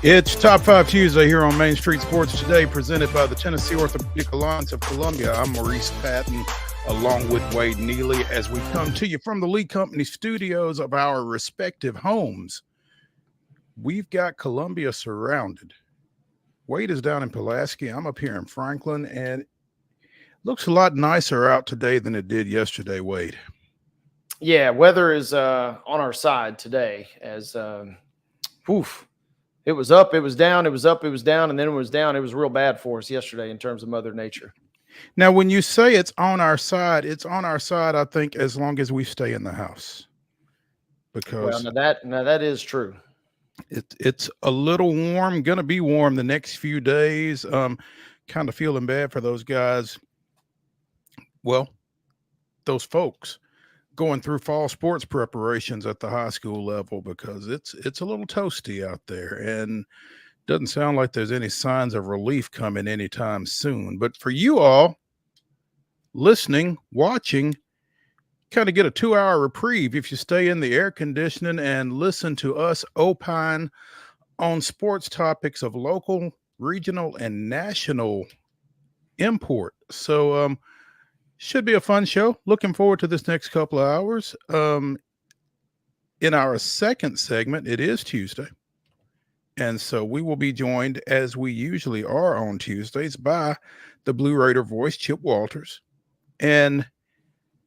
It's Top 5 Tuesday here on Main Street Sports Today, presented by the Tennessee Orthopedic Alliance of Columbia. I'm Maurice Patton, along with Wade Neely, as we come to you from the Lee Company studios of our respective homes. We've got Columbia surrounded. Wade is down in Pulaski. I'm up here in Franklin, and it looks a lot nicer out today than it did yesterday, Wade. Yeah, weather is on our side today as it was up, it was down, it was up, it was down, and then it was down. It was real bad for us yesterday in terms of Mother Nature. Now, when you say it's on our side, I think, as long as we stay in the house. Because now that is true. It's a little warm, going to be warm the next few days. Kind of feeling bad for those guys. Well, those folks going through fall sports preparations at the high school level, because it's a little toasty out there, and doesn't sound like there's any signs of relief coming anytime soon. But for you all listening, watching, kind of get a 2-hour reprieve if you stay in the air conditioning and listen to us opine on sports topics of local, regional, and national import. So should be a fun show. Looking forward to this next couple of hours. In our second segment, it is Tuesday, and so we will be joined, as we usually are on Tuesdays, by the Blue Raider voice, Chip Walters. And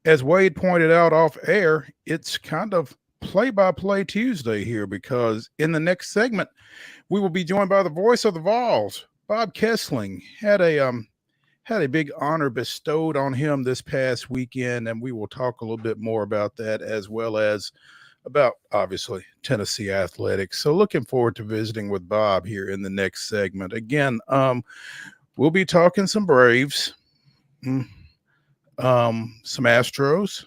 as Wade pointed out off air, it's kind of play-by-play Tuesday here, because in the next segment, we will be joined by the voice of the Vols, Bob KESLING. Had a big honor bestowed on him this past weekend, and we will talk a little bit more about that, as well as about, obviously, Tennessee athletics. So looking forward to visiting with Bob here in the next segment. Again, we'll be talking some Braves, some Astros,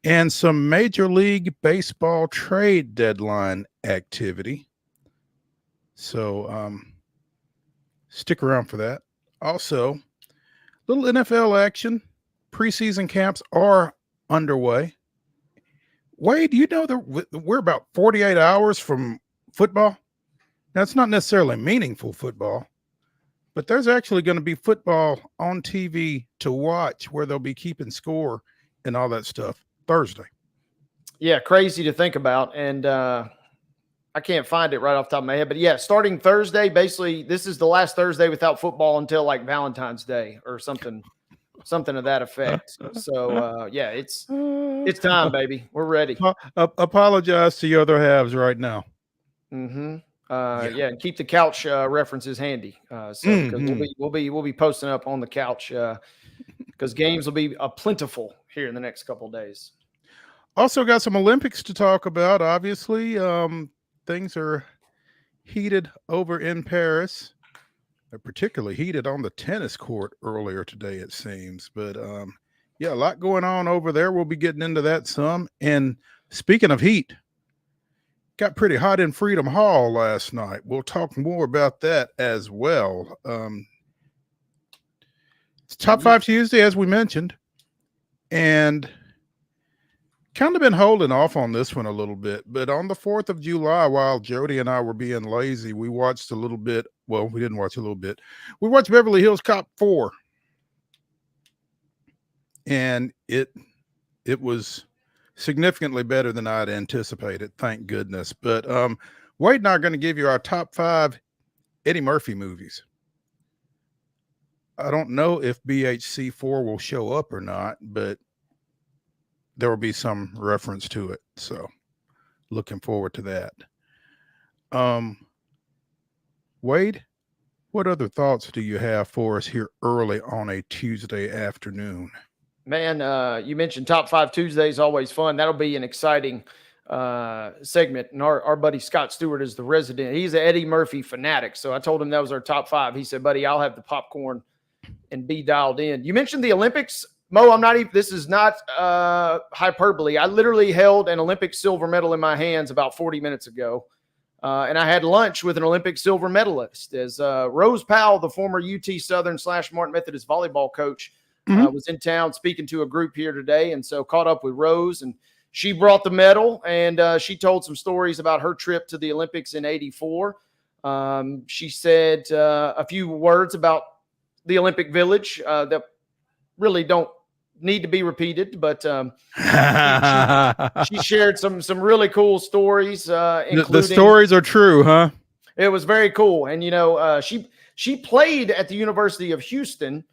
and some Major League Baseball trade deadline activity. So stick around for that. Also, little NFL action. Preseason camps are underway. Wade, you know that we're about 48 hours from football. Now, it's not necessarily meaningful football, but there's actually going to be football on TV to watch, where they'll be keeping score and all that stuff Thursday. Yeah, crazy to think about. And I can't find it right off the top of my head, but yeah, starting Thursday, basically this is the last Thursday without football until like Valentine's Day or something of that effect. So yeah, it's time, baby. We're ready. Apologize to your other halves right now. Yeah, and keep the couch references handy. Because we'll be posting up on the couch because games will be plentiful here in the next couple of days. Also got some Olympics to talk about, obviously. Things are heated over in Paris. They're particularly heated on the tennis court earlier today, it seems. But yeah, a lot going on over there. We'll be getting into that some. And speaking of heat, got pretty hot in Freedom Hall last night. We'll talk more about that as well. It's Top 5 Tuesday, as we mentioned. And kind of been holding off on this one a little bit, but on the 4th of July, while Jody and I were being lazy, we watched a little bit. Well, we didn't watch a little bit. We watched Beverly Hills Cop 4. And it was significantly better than I'd anticipated, thank goodness. But Wade and I are going to give you our top 5 Eddie Murphy movies. I don't know if BHC 4 will show up or not, but there will be some reference to it. So looking forward to that. Wade, what other thoughts do you have for us here early on a Tuesday afternoon? Man, you mentioned Top 5 Tuesdays, always fun. That'll be an exciting segment. And our buddy Scott Stewart is the resident. He's an Eddie Murphy fanatic. So I told him that was our top 5. He said, buddy, I'll have the popcorn and be dialed in. You mentioned the Olympics. Mo, this is not hyperbole. I literally held an Olympic silver medal in my hands about 40 minutes ago. And I had lunch with an Olympic silver medalist as Rose Powell, the former UT Southern / Martin Methodist volleyball coach, was in town speaking to a group here today. And so caught up with Rose and she brought the medal, and she told some stories about her trip to the Olympics in '84. She said a few words about the Olympic Village that really don't need to be repeated, but she shared some really cool stories, including the stories are true, huh? It was very cool. And, she played at the University of Houston.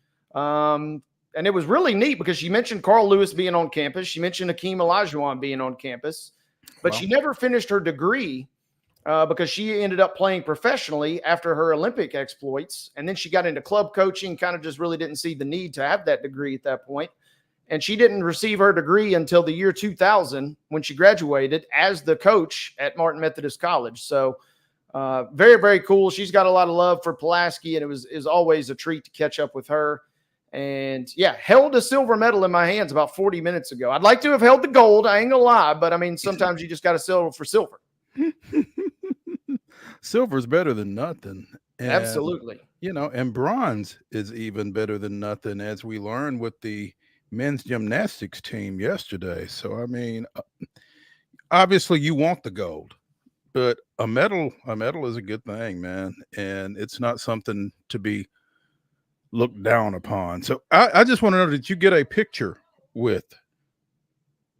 And it was really neat because she mentioned Carl Lewis being on campus. She mentioned Hakeem Olajuwon being on campus, but she never finished her degree because she ended up playing professionally after her Olympic exploits. And then she got into club coaching, kind of just really didn't see the need to have that degree at that point. And she didn't receive her degree until the year 2000 when she graduated as the coach at Martin Methodist College. So very, very cool. She's got a lot of love for Pulaski, and it was always a treat to catch up with her. And yeah, held a silver medal in my hands about 40 minutes ago. I'd like to have held the gold. I ain't gonna lie, but I mean, sometimes you just got to settle for silver. Silver's better than nothing. And, absolutely. And bronze is even better than nothing, as we learned with the men's gymnastics team yesterday. So, I mean, obviously you want the gold, but a medal is a good thing, man. And it's not something to be looked down upon. So I just want to know, did you get a picture with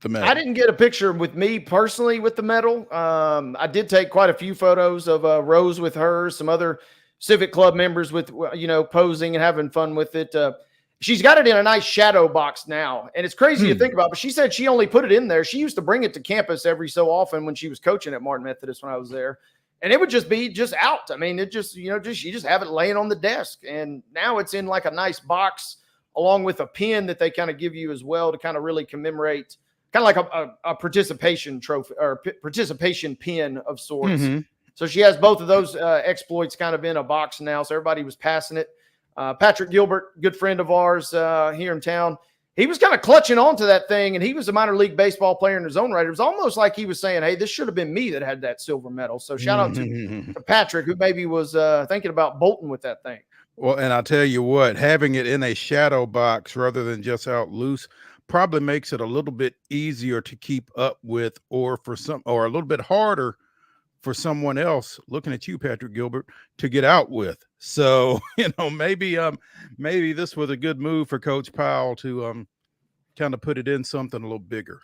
the medal? I didn't get a picture with me personally with the medal. I did take quite a few photos of Rose with her, some other Civic Club members with, posing and having fun with it. She's got it in a nice shadow box now. And it's crazy to think about, but she said she only put it in there. She used to bring it to campus every so often when she was coaching at Martin Methodist when I was there. And it would just be out. I mean, it just, you just have it laying on the desk. And now it's in like a nice box along with a pin that they kind of give you as well to kind of really commemorate, kind of like a participation trophy or participation pin of sorts. Mm-hmm. So she has both of those exploits kind of in a box now. So everybody was passing it. Patrick Gilbert, good friend of ours here in town, he was kind of clutching onto that thing, and he was a minor league baseball player in his own right. It was almost like he was saying, hey, this should have been me that had that silver medal. So shout out to Patrick, who maybe was thinking about bolting with that thing. Well, and I'll tell you what, having it in a shadow box rather than just out loose probably makes it a little bit easier to keep up with, or a little bit harder for someone else looking at you, Patrick Gilbert, to get out with. So, maybe this was a good move for Coach Powell to kind of put it in something a little bigger.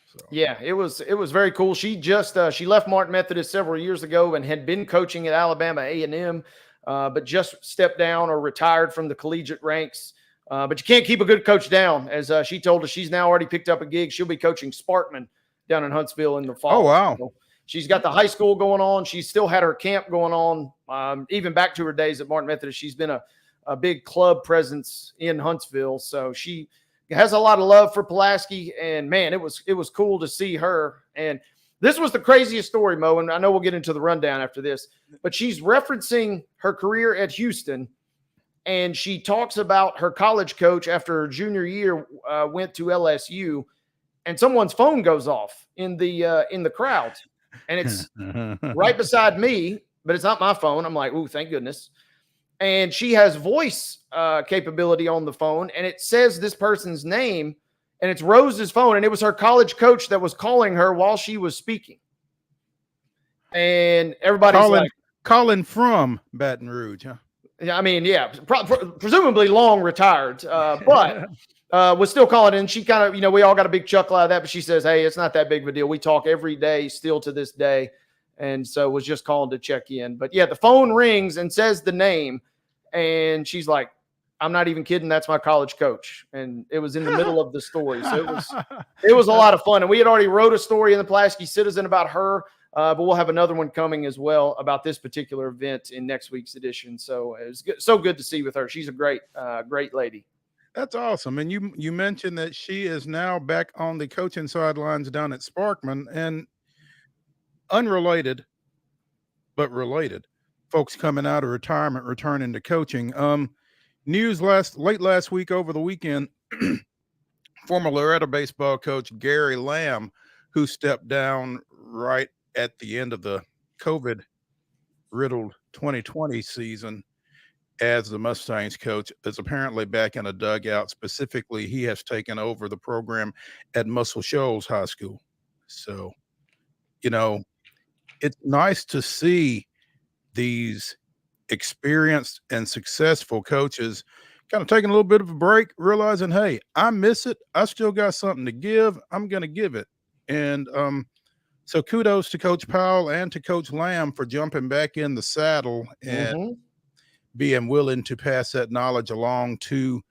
So. Yeah, it was very cool. She just she left Martin Methodist several years ago and had been coaching at Alabama A&M, but just stepped down or retired from the collegiate ranks. But you can't keep a good coach down. As she told us, she's now already picked up a gig. She'll be coaching Sparkman down in Huntsville in the fall. Oh, wow. So she's got the high school going on. She's still had her camp going on. Even back to her days at Martin Methodist, she's been a big club presence in Huntsville. So she has a lot of love for Pulaski. And, man, it was cool to see her. And this was the craziest story, Mo, and I know we'll get into the rundown after this. But she's referencing her career at Houston, and she talks about her college coach after her junior year went to LSU, and someone's phone goes off in the crowd. And it's right beside me, but it's not my phone. I'm like, ooh, thank goodness. And she has voice capability on the phone, and it says this person's name, and it's Rose's phone, and it was her college coach that was calling her while she was speaking. And everybody's calling from Baton Rouge, huh? I mean, yeah, presumably long retired, but was still calling. And she kind of, we all got a big chuckle out of that, but she says, hey, it's not that big of a deal. We talk every day still to this day. And so was just calling to check in. But yeah, the phone rings and says the name. And she's like, I'm not even kidding. That's my college coach. And it was in the middle of the story. So it was a lot of fun. And we had already wrote a story in the Pulaski Citizen about her. But we'll have another one coming as well about this particular event in next week's edition. So it was so good to see with her. She's a great lady. That's awesome. And you mentioned that she is now back on the coaching sidelines down at Sparkman, and unrelated, but related, folks coming out of retirement, returning to coaching. News late last week over the weekend, former Loretta baseball coach Gary Lamb, who stepped down right at the end of the COVID-riddled 2020 season as the Mustangs coach, is apparently back in a dugout. Specifically, he has taken over the program at Muscle Shoals High School. So, you know, it's nice to see these experienced and successful coaches kind of taking a little bit of a break, realizing, hey, I miss it. I still got something to give. I'm going to give it. And so kudos to Coach Powell and to Coach Lamb for jumping back in the saddle and being willing to pass that knowledge along to,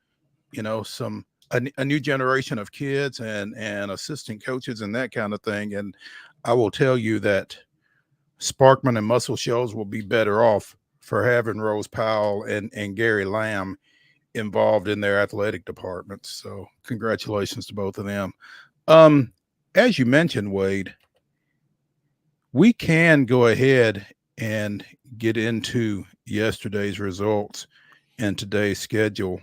a new generation of kids and assistant coaches and that kind of thing. And I will tell you that Sparkman and Muscle Shoals will be better off for having Rose Powell and Gary Lamb involved in their athletic departments. So congratulations to both of them. As you mentioned, Wade, we can go ahead and get into yesterday's results and today's schedule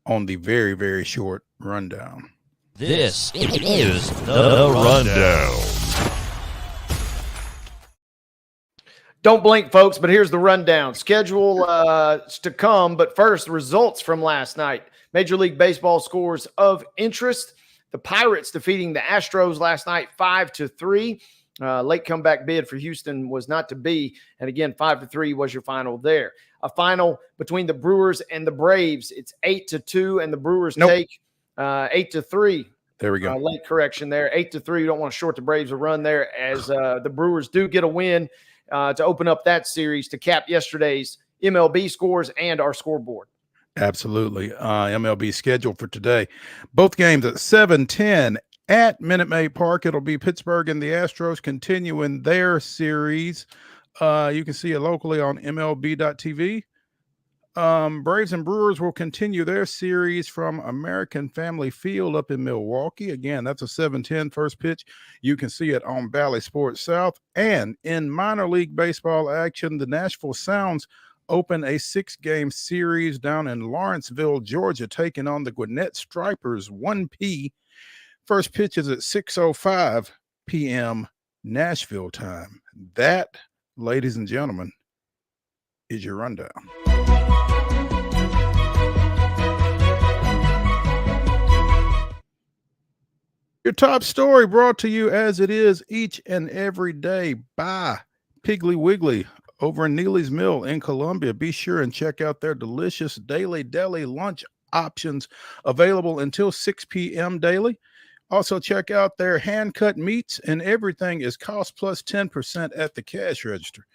on the very, very short rundown. This is the Rundown. Don't blink, folks, but here's the rundown. Schedule to come, but first, results from last night. Major League Baseball scores of interest. The Pirates defeating the Astros last night 5-3. Late comeback bid for Houston was not to be. And again, 5-3 was your final there. A final between the Brewers and the Braves. It's 8-2, and the Brewers take 8-3. There we go. Late correction there. 8-3. You don't want to short the Braves a run there, as the Brewers do get a win to open up that series to cap yesterday's MLB scores and our scoreboard. Absolutely. MLB schedule for today. Both games at 7:10 at Minute Maid Park. It'll be Pittsburgh and the Astros continuing their series. You can see it locally on MLB.tv. Braves and Brewers will continue their series from American Family Field up in Milwaukee. Again, that's a 7:10 first pitch. You can see it on Valley Sports South. And in minor league baseball action, the Nashville Sounds open a 6-game series down in Lawrenceville, Georgia, taking on the Gwinnett Stripers 1P. First pitch is at 6:05 p.m. Nashville time. That, ladies and gentlemen, is your rundown. Your top story brought to you as it is each and every day by Piggly Wiggly over in Neely's Mill in Columbia. Be sure and check out their delicious daily deli lunch options available until 6 p.m. daily. Also, check out their hand-cut meats, and everything is cost plus 10% at the cash register.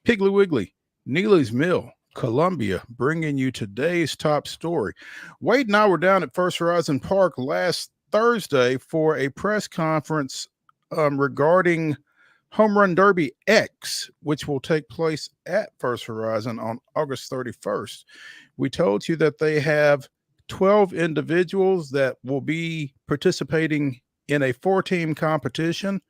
Piggly Wiggly, Neely's Mill, Columbia, bringing you today's top story. Wade and I were down at First Horizon Park last Thursday for a press conference regarding Home Run Derby X, which will take place at First Horizon on August 31st. We told you that they have 12 individuals that will be participating in a 4-team competition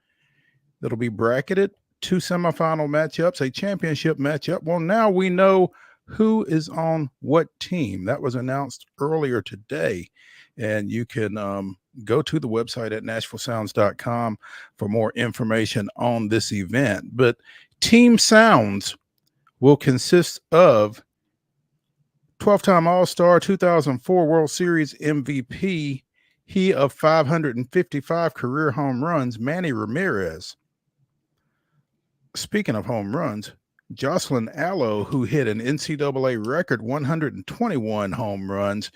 that'll be bracketed, 2 semifinal matchups, a championship matchup. Well, now we know who is on what team. That was announced earlier today, and you can go to the website at NashvilleSounds.com for more information on this event. But Team Sounds will consist of 12-time All-Star, 2004 World Series MVP, he of 555 career home runs, Manny Ramirez. Speaking of home runs, Jocelyn Allo, who hit an NCAA record 121 home runs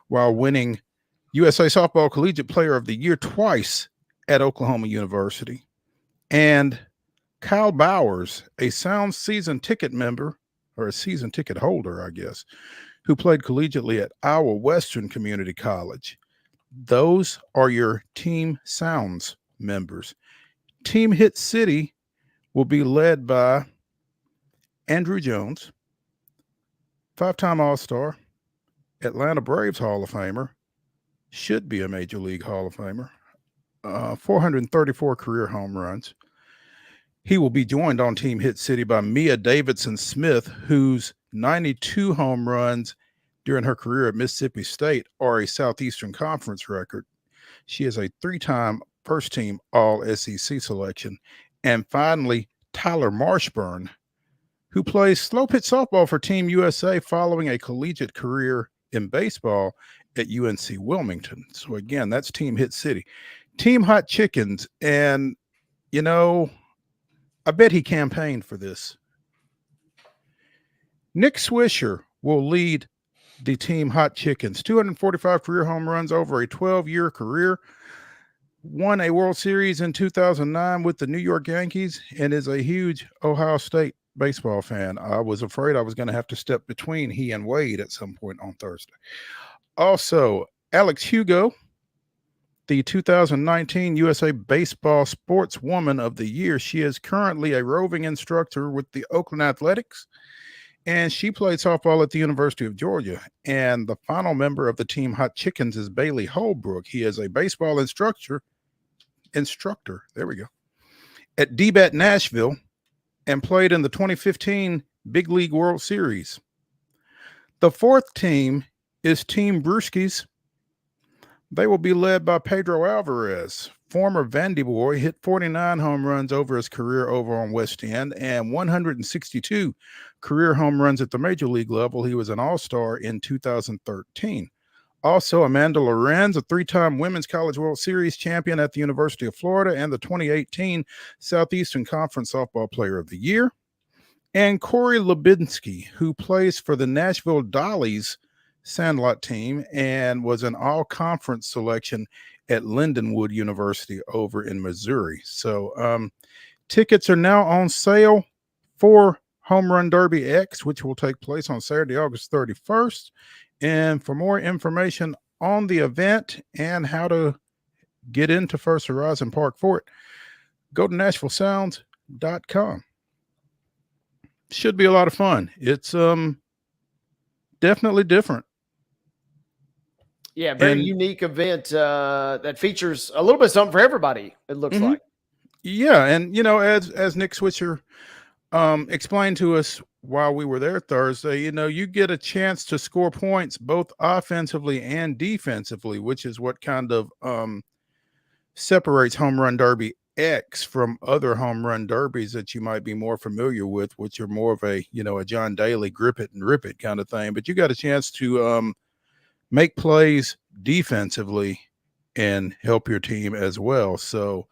while winning USA Softball Collegiate Player of the Year twice at Oklahoma University. And Kyle Bowers, a Sounds season ticket member, or a season ticket holder, I guess, who played collegiately at Iowa Western Community College. Those are your Team Sounds members. Team Hit City will be led by Andrew Jones, 5-time All-Star, Atlanta Braves Hall of Famer, should be a Major League Hall of Famer, 434 career home runs. He will be joined on Team Hit City by Mia Davidson Smith, whose 92 home runs during her career at Mississippi State are a Southeastern Conference record. She is a 3-time first-team All-SEC selection. And finally, Tyler Marshburn, who plays slow pitch softball for Team USA following a collegiate career in baseball at UNC Wilmington. So again, that's Team Hit City. Team Hot Chickens. And, you know, I bet he campaigned for this. Nick Swisher will lead the Team Hot Chickens. 245 career home runs over a 12-year career. Won a World Series in 2009 with the New York Yankees and is a huge Ohio State baseball fan. I was afraid I was going to have to step between he and Wade at some point on Thursday. Also, Alex Hugo, the 2019 USA Baseball Sportswoman of the Year. She is currently a roving instructor with the Oakland Athletics, and she played softball at the University of Georgia. And the final member of the Team Hot Chickens is Bailey Holbrook. He is a baseball instructor. There we go. At DBAT Nashville, and played in the 2015 Big League World Series. The fourth team is Team Brewskis. They will be led by Pedro Alvarez. Former Vandy boy, hit 49 home runs over his career over on West End and 162 career home runs at the major league level. He was an all-star in 2013. Also, Amanda Lorenz, a three-time Women's College World Series champion at the University of Florida and the 2018 Southeastern Conference Softball Player of the Year. And Corey Lubinsky, who plays for the Nashville Dollies Sandlot team and was an all-conference selection at Lindenwood University over in Missouri. So tickets are now on sale for Home Run Derby X, which will take place on Saturday, August 31st. And for more information on the event and how to get into First Horizon Park for it, go to NashvilleSounds.com. Should be a lot of fun. It's definitely different. Yeah, very unique event that features a little bit of something for everybody, it looks like. Yeah, and, you know, as Nick Switzer explained to us while we were there Thursday, you know, you get a chance to score points both offensively and defensively, which is what kind of separates Home Run Derby X from other home run derbies that you might be more familiar with, which are more of a, you know, a John Daly grip it and rip it kind of thing. But you got a chance to make plays defensively and help your team as well. So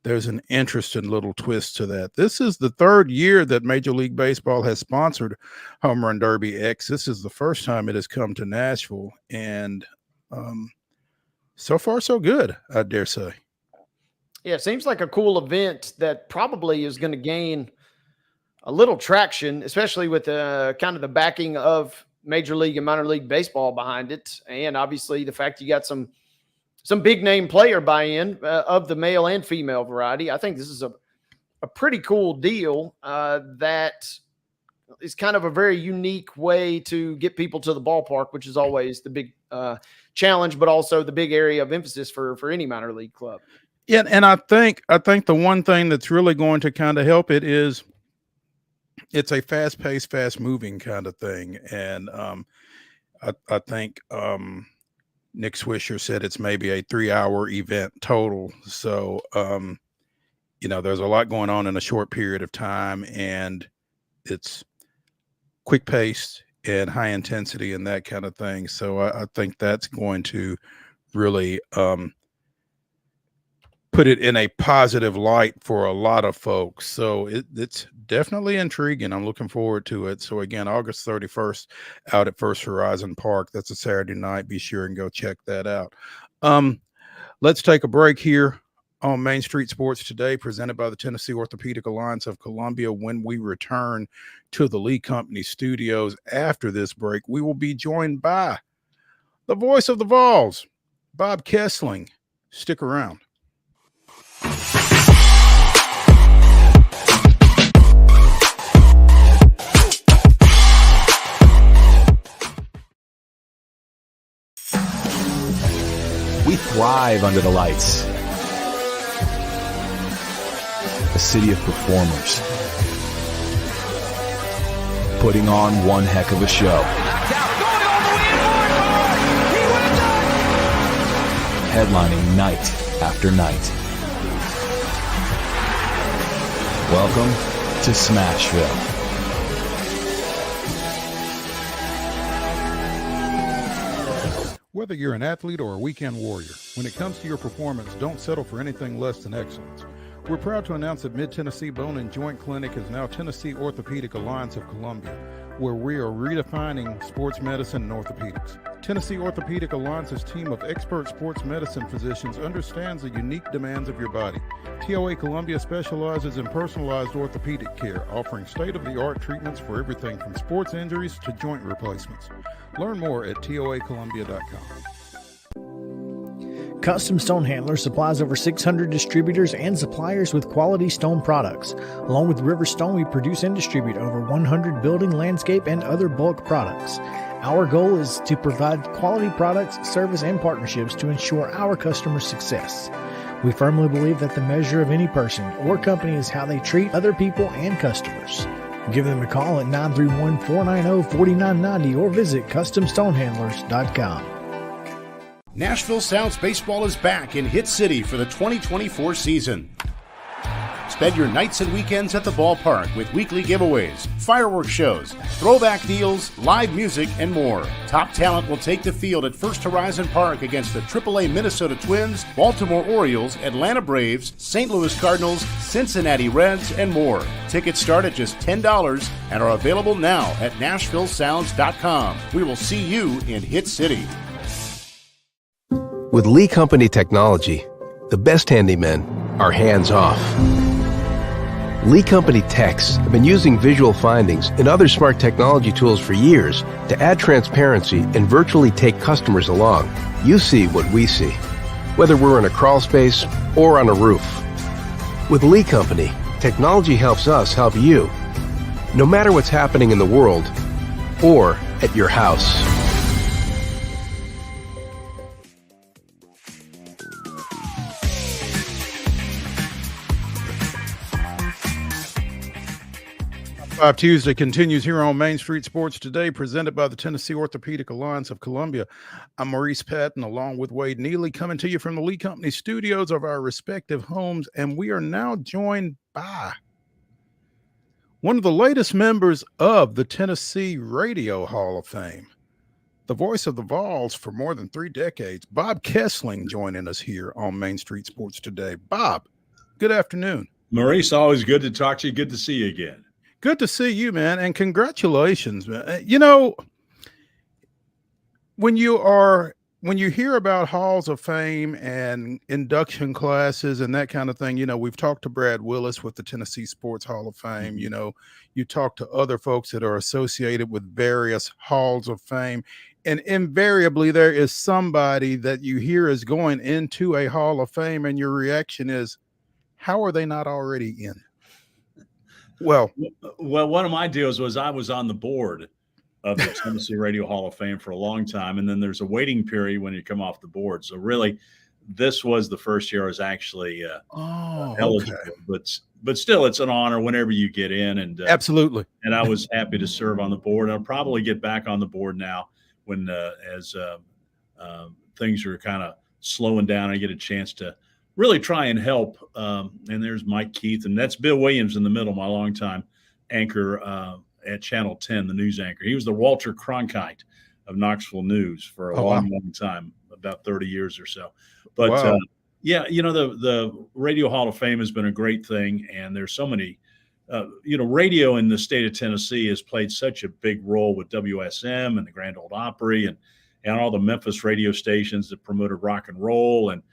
there's an interesting little twist to that. This is the third year that Major League Baseball has sponsored Home Run Derby X. This is the first time it has come to Nashville, and so far so good, I dare say. Yeah, it seems like a cool event that probably is going to gain a little traction, especially with kind of the backing of Major League and Minor League Baseball behind it, and obviously the fact you got some big name player buy-in of the male and female variety. I think this is a pretty cool deal that is kind of a very unique way to get people to the ballpark, which is always the big challenge, but also the big area of emphasis for any minor league club. Yeah, and I think the one thing that's really going to kind of help it is it's a fast-paced, fast-moving kind of thing, and I think Nick Swisher said it's maybe a 3-hour event total. So, you know, there's a lot going on in a short period of time, and it's quick-paced and high intensity and that kind of thing. So I think that's going to really put it in a positive light for a lot of folks. So it's definitely intriguing. I'm looking forward to it. So again, August 31st out at First Horizon Park. That's a Saturday night. Be sure and go check that out. Let's take a break here on Main Street Sports Today, presented by the Tennessee Orthopedic Alliance of Columbia. When we return to the Lee Company studios after this break, we will be joined by the voice of the Vols, Bob KESLING. Stick around. We thrive under the lights. A city of performers, putting on one heck of a show. Headlining night after night. Welcome to Smashville. Whether you're an athlete or a weekend warrior, when it comes to your performance, don't settle for anything less than excellence. We're proud to announce that Mid-Tennessee Bone and Joint Clinic is now Tennessee Orthopedic Alliance of Columbia, where we are redefining sports medicine and orthopedics. Tennessee Orthopedic Alliance's team of expert sports medicine physicians understands the unique demands of your body. TOA Columbia specializes in personalized orthopedic care, offering state-of-the-art treatments for everything from sports injuries to joint replacements. Learn more at toacolumbia.com. Custom Stone Handler supplies over 600 distributors and suppliers with quality stone products. Along with River Stone, we produce and distribute over 100 building, landscape, and other bulk products. Our goal is to provide quality products, service, and partnerships to ensure our customers' success. We firmly believe that the measure of any person or company is how they treat other people and customers. Give them a call at 931-490-4990 or visit CustomStonehandlers.com. Nashville Sounds Baseball is back in Hit City for the 2024 season. Spend your nights and weekends at the ballpark with weekly giveaways, fireworks shows, throwback deals, live music, and more. Top talent will take the field at First Horizon Park against the AAA Minnesota Twins, Baltimore Orioles, Atlanta Braves, St. Louis Cardinals, Cincinnati Reds, and more. Tickets start at just $10 and are available now at NashvilleSounds.com. We will see you in Hit City. With Lee Company technology, the best handymen are hands-off. Lee Company techs have been using visual findings and other smart technology tools for years to add transparency and virtually take customers along. You see what we see, whether we're in a crawl space or on a roof. With Lee Company, technology helps us help you, no matter what's happening in the world or at your house. Five Tuesday continues here on Main Street Sports Today, presented by the Tennessee Orthopedic Alliance of Columbia. I'm Maurice Patton, along with Wade Neely, coming to you from the Lee Company studios of our respective homes, and we are now joined by one of the latest members of the Tennessee Radio Hall of Fame, the voice of the Vols for more than 3 decades, Bob KESLING, joining us here on Main Street Sports Today. Bob, good afternoon. Maurice, always good to talk to you. Good to see you again. Good to see you, man, and congratulations, man. You know, when you hear about halls of fame and induction classes and that kind of thing, you know, we've talked to Brad Willis with the Tennessee Sports Hall of Fame. You know, you talk to other folks that are associated with various halls of fame, and invariably there is somebody that you hear is going into a hall of fame, and your reaction is, how are they not already in? Well, one of my deals was I was on the board of the Tennessee Radio Hall of Fame for a long time, and then there's a waiting period when you come off the board. So really, this was the first year I was actually eligible. Okay. But still, it's an honor whenever you get in, and absolutely. And I was happy to serve on the board. I'll probably get back on the board now when as things are kind of slowing down. I get a chance to really try and help. And there's Mike Keith, and that's Bill Williams in the middle, my longtime anchor at Channel 10, the news anchor. He was the Walter Cronkite of Knoxville News for a long time, about 30 years or so. But yeah, you know, the Radio Hall of Fame has been a great thing, and there's so many, you know, radio in the state of Tennessee has played such a big role with WSM and the Grand Ole Opry and all the Memphis radio stations that promoted rock and roll, and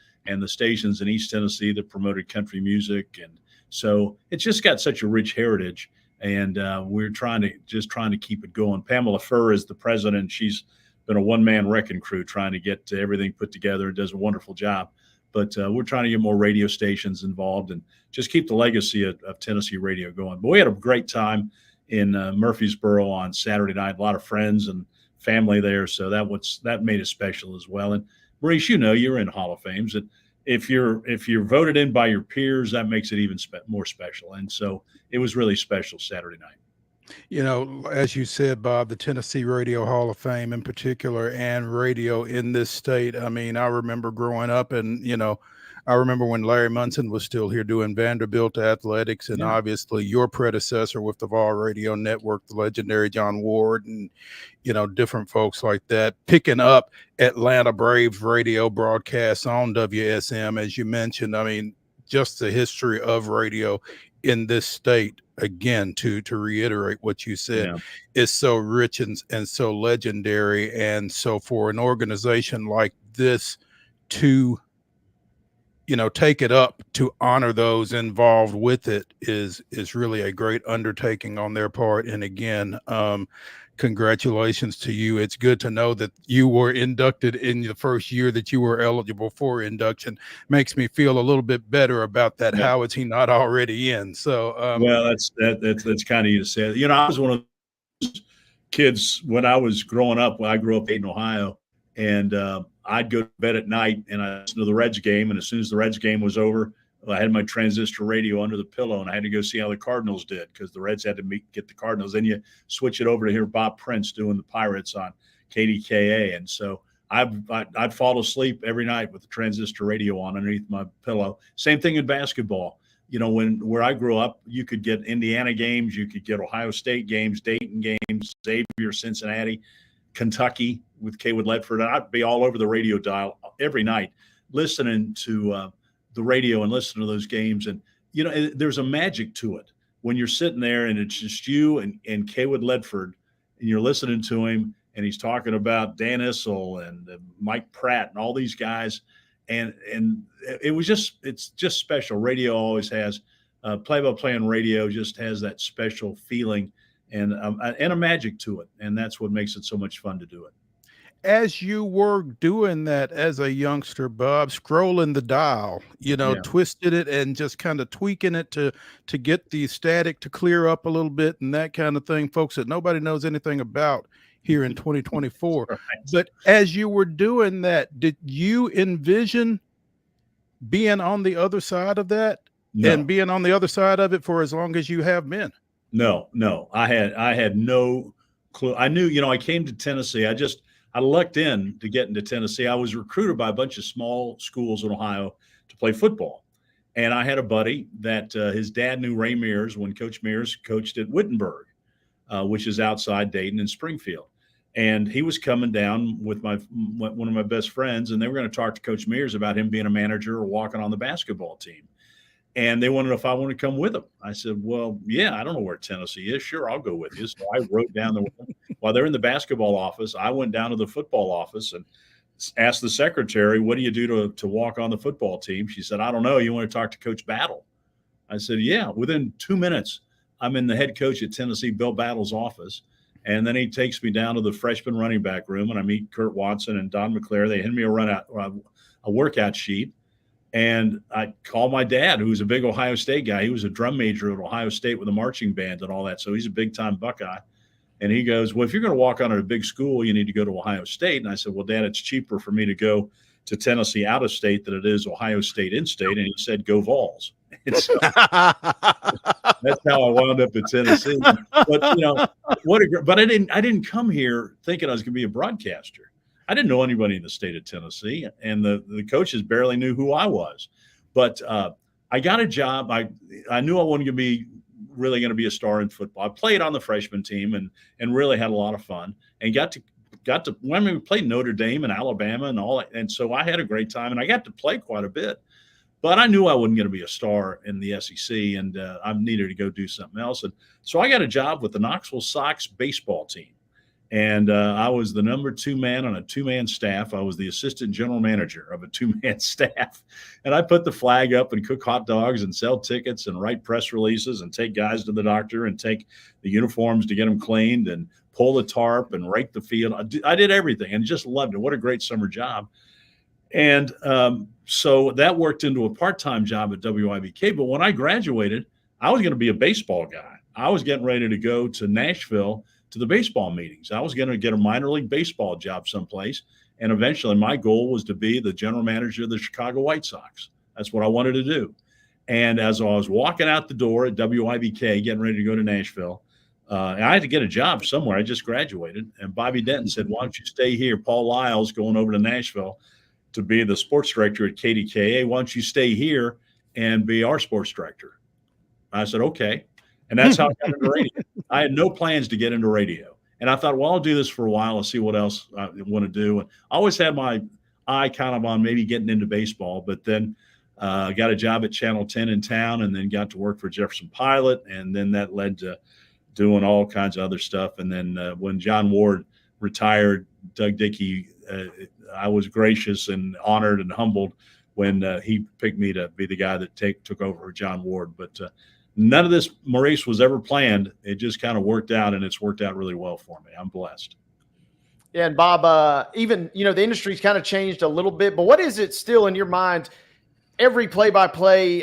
the stations in East Tennessee that promoted country music. And so it's just got such a rich heritage, and we're trying to keep it going. Pamela Furr is the president. She's been a one-man wrecking crew trying to get everything put together and does a wonderful job. But we're trying to get more radio stations involved and just keep the legacy of Tennessee radio going. But we had a great time in Murfreesboro on Saturday night. A lot of friends and family there, so that made it special as well. And Maurice, you know, you're in Hall of Fames, and if you're voted in by your peers, that makes it even more special. And so it was really special Saturday night. You know, as you said, Bob, the Tennessee Radio Hall of Fame in particular, and radio in this state. I mean, I remember growing up, and, you know, I remember when Larry Munson was still here doing Vanderbilt athletics, and obviously your predecessor with the Vol Radio Network, the legendary John Ward, and different folks like that, picking up Atlanta Braves radio broadcasts on WSM, as you mentioned. I mean, just the history of radio in this state, again, to reiterate what you said, is so rich and so legendary. And so for an organization like this to take it up to honor those involved with it is really a great undertaking on their part. And again, congratulations to you. It's good to know that you were inducted in the first year that you were eligible for induction. Makes me feel a little bit better about that. Yeah. How is he not already in? So, well, that's kind of you to say. I was one of those kids when I was growing up. When I grew up in Ohio, and I'd go to bed at night and I listened to the Reds game. And as soon as the Reds game was over, I had my transistor radio under the pillow, and I had to go see how the Cardinals did because the Reds had to get the Cardinals. Then you switch it over to hear Bob Prince doing the Pirates on KDKA. And so I'd fall asleep every night with the transistor radio on underneath my pillow. Same thing in basketball. Where I grew up, you could get Indiana games, you could get Ohio State games, Dayton games, Xavier, Cincinnati, Kentucky with Kaywood Ledford. And I'd be all over the radio dial every night listening to the radio and listening to those games. And, there's a magic to it when you're sitting there and it's just you and Kaywood Ledford, and you're listening to him and he's talking about Dan Issel and Mike Pratt and all these guys. And it's just special. Radio always has play-by-play on radio just has that special feeling and a magic to it. And that's what makes it so much fun to do it. As you were doing that as a youngster, Bob, scrolling the dial, twisted it and just kind of tweaking it to get the static to clear up a little bit and that kind of thing, folks, that nobody knows anything about here in 2024. Right. But as you were doing that, did you envision being on the other side of that? No. And being on the other side of it for as long as you have been? No. I had no clue. I knew, I came to Tennessee. I lucked in to get into Tennessee. I was recruited by a bunch of small schools in Ohio to play football. And I had a buddy that his dad knew Ray Mears when Coach Mears coached at Wittenberg, which is outside Dayton and Springfield. And he was coming down with one of my best friends, and they were going to talk to Coach Mears about him being a manager or walking on the basketball team. And they wanted if I wanted to come with them. I said, well, yeah, I don't know where Tennessee is. Sure, I'll go with you. So I wrote down while they're in the basketball office, I went down to the football office and asked the secretary, what do you do to walk on the football team? She said, I don't know. You want to talk to Coach Battle? I said, yeah. Within 2 minutes, I'm in the head coach at Tennessee, Bill Battle's office. And then he takes me down to the freshman running back room, and I meet Kurt Watson and Don McClare. They hand me a workout sheet. And I called my dad, who's a big Ohio State guy. He was a drum major at Ohio State with a marching band and all that. So he's a big-time Buckeye. And he goes, well, if you're going to walk on at a big school, you need to go to Ohio State. And I said, well, Dad, it's cheaper for me to go to Tennessee out of state than it is Ohio State in state. And he said, go Vols. And so that's how I wound up at Tennessee. But, but I didn't come here thinking I was going to be a broadcaster. I didn't know anybody in the state of Tennessee, and the coaches barely knew who I was. But I got a job. I knew I wasn't going to be a star in football. I played on the freshman team and really had a lot of fun and got to we played Notre Dame and Alabama and all that. And so I had a great time, and I got to play quite a bit. But I knew I wasn't going to be a star in the SEC, and I needed to go do something else. And so I got a job with the Knoxville Sox baseball team. And I was the number 2 man on a 2-man staff. I was the assistant general manager of a 2-man staff. And I put the flag up and cook hot dogs and sell tickets and write press releases and take guys to the doctor and take the uniforms to get them cleaned and pull the tarp and rake the field. I did everything and just loved it. What a great summer job. And so that worked into a part-time job at WIBK. But when I graduated, I was going to be a baseball guy. I was getting ready to go to Nashville to the baseball meetings. I was going to get a minor league baseball job someplace. And eventually my goal was to be the general manager of the Chicago White Sox. That's what I wanted to do. And as I was walking out the door at WIBK, getting ready to go to Nashville, and I had to get a job somewhere. I just graduated. And Bobby Denton said, why don't you stay here? Paul Lyle's going over to Nashville. to be the sports director at KDKA. Why don't you stay here and be our sports director? I said, okay. And that's how I got into radio. I had no plans to get into radio. And I thought, well, I'll do this for a while and see what else I want to do. And I always had my eye kind of on maybe getting into baseball, but then got a job at Channel 10 in town, and then got to work for Jefferson Pilot. And then that led to doing all kinds of other stuff. And then when John Ward retired, Doug Dickey, I was gracious and honored and humbled when he picked me to be the guy that took over for John Ward. But none of this, Maurice, was ever planned. It just kind of worked out, and it's worked out really well for me. I'm blessed. Yeah, and Bob, even, the industry's kind of changed a little bit, but what is it still in your mind? Every play-by-play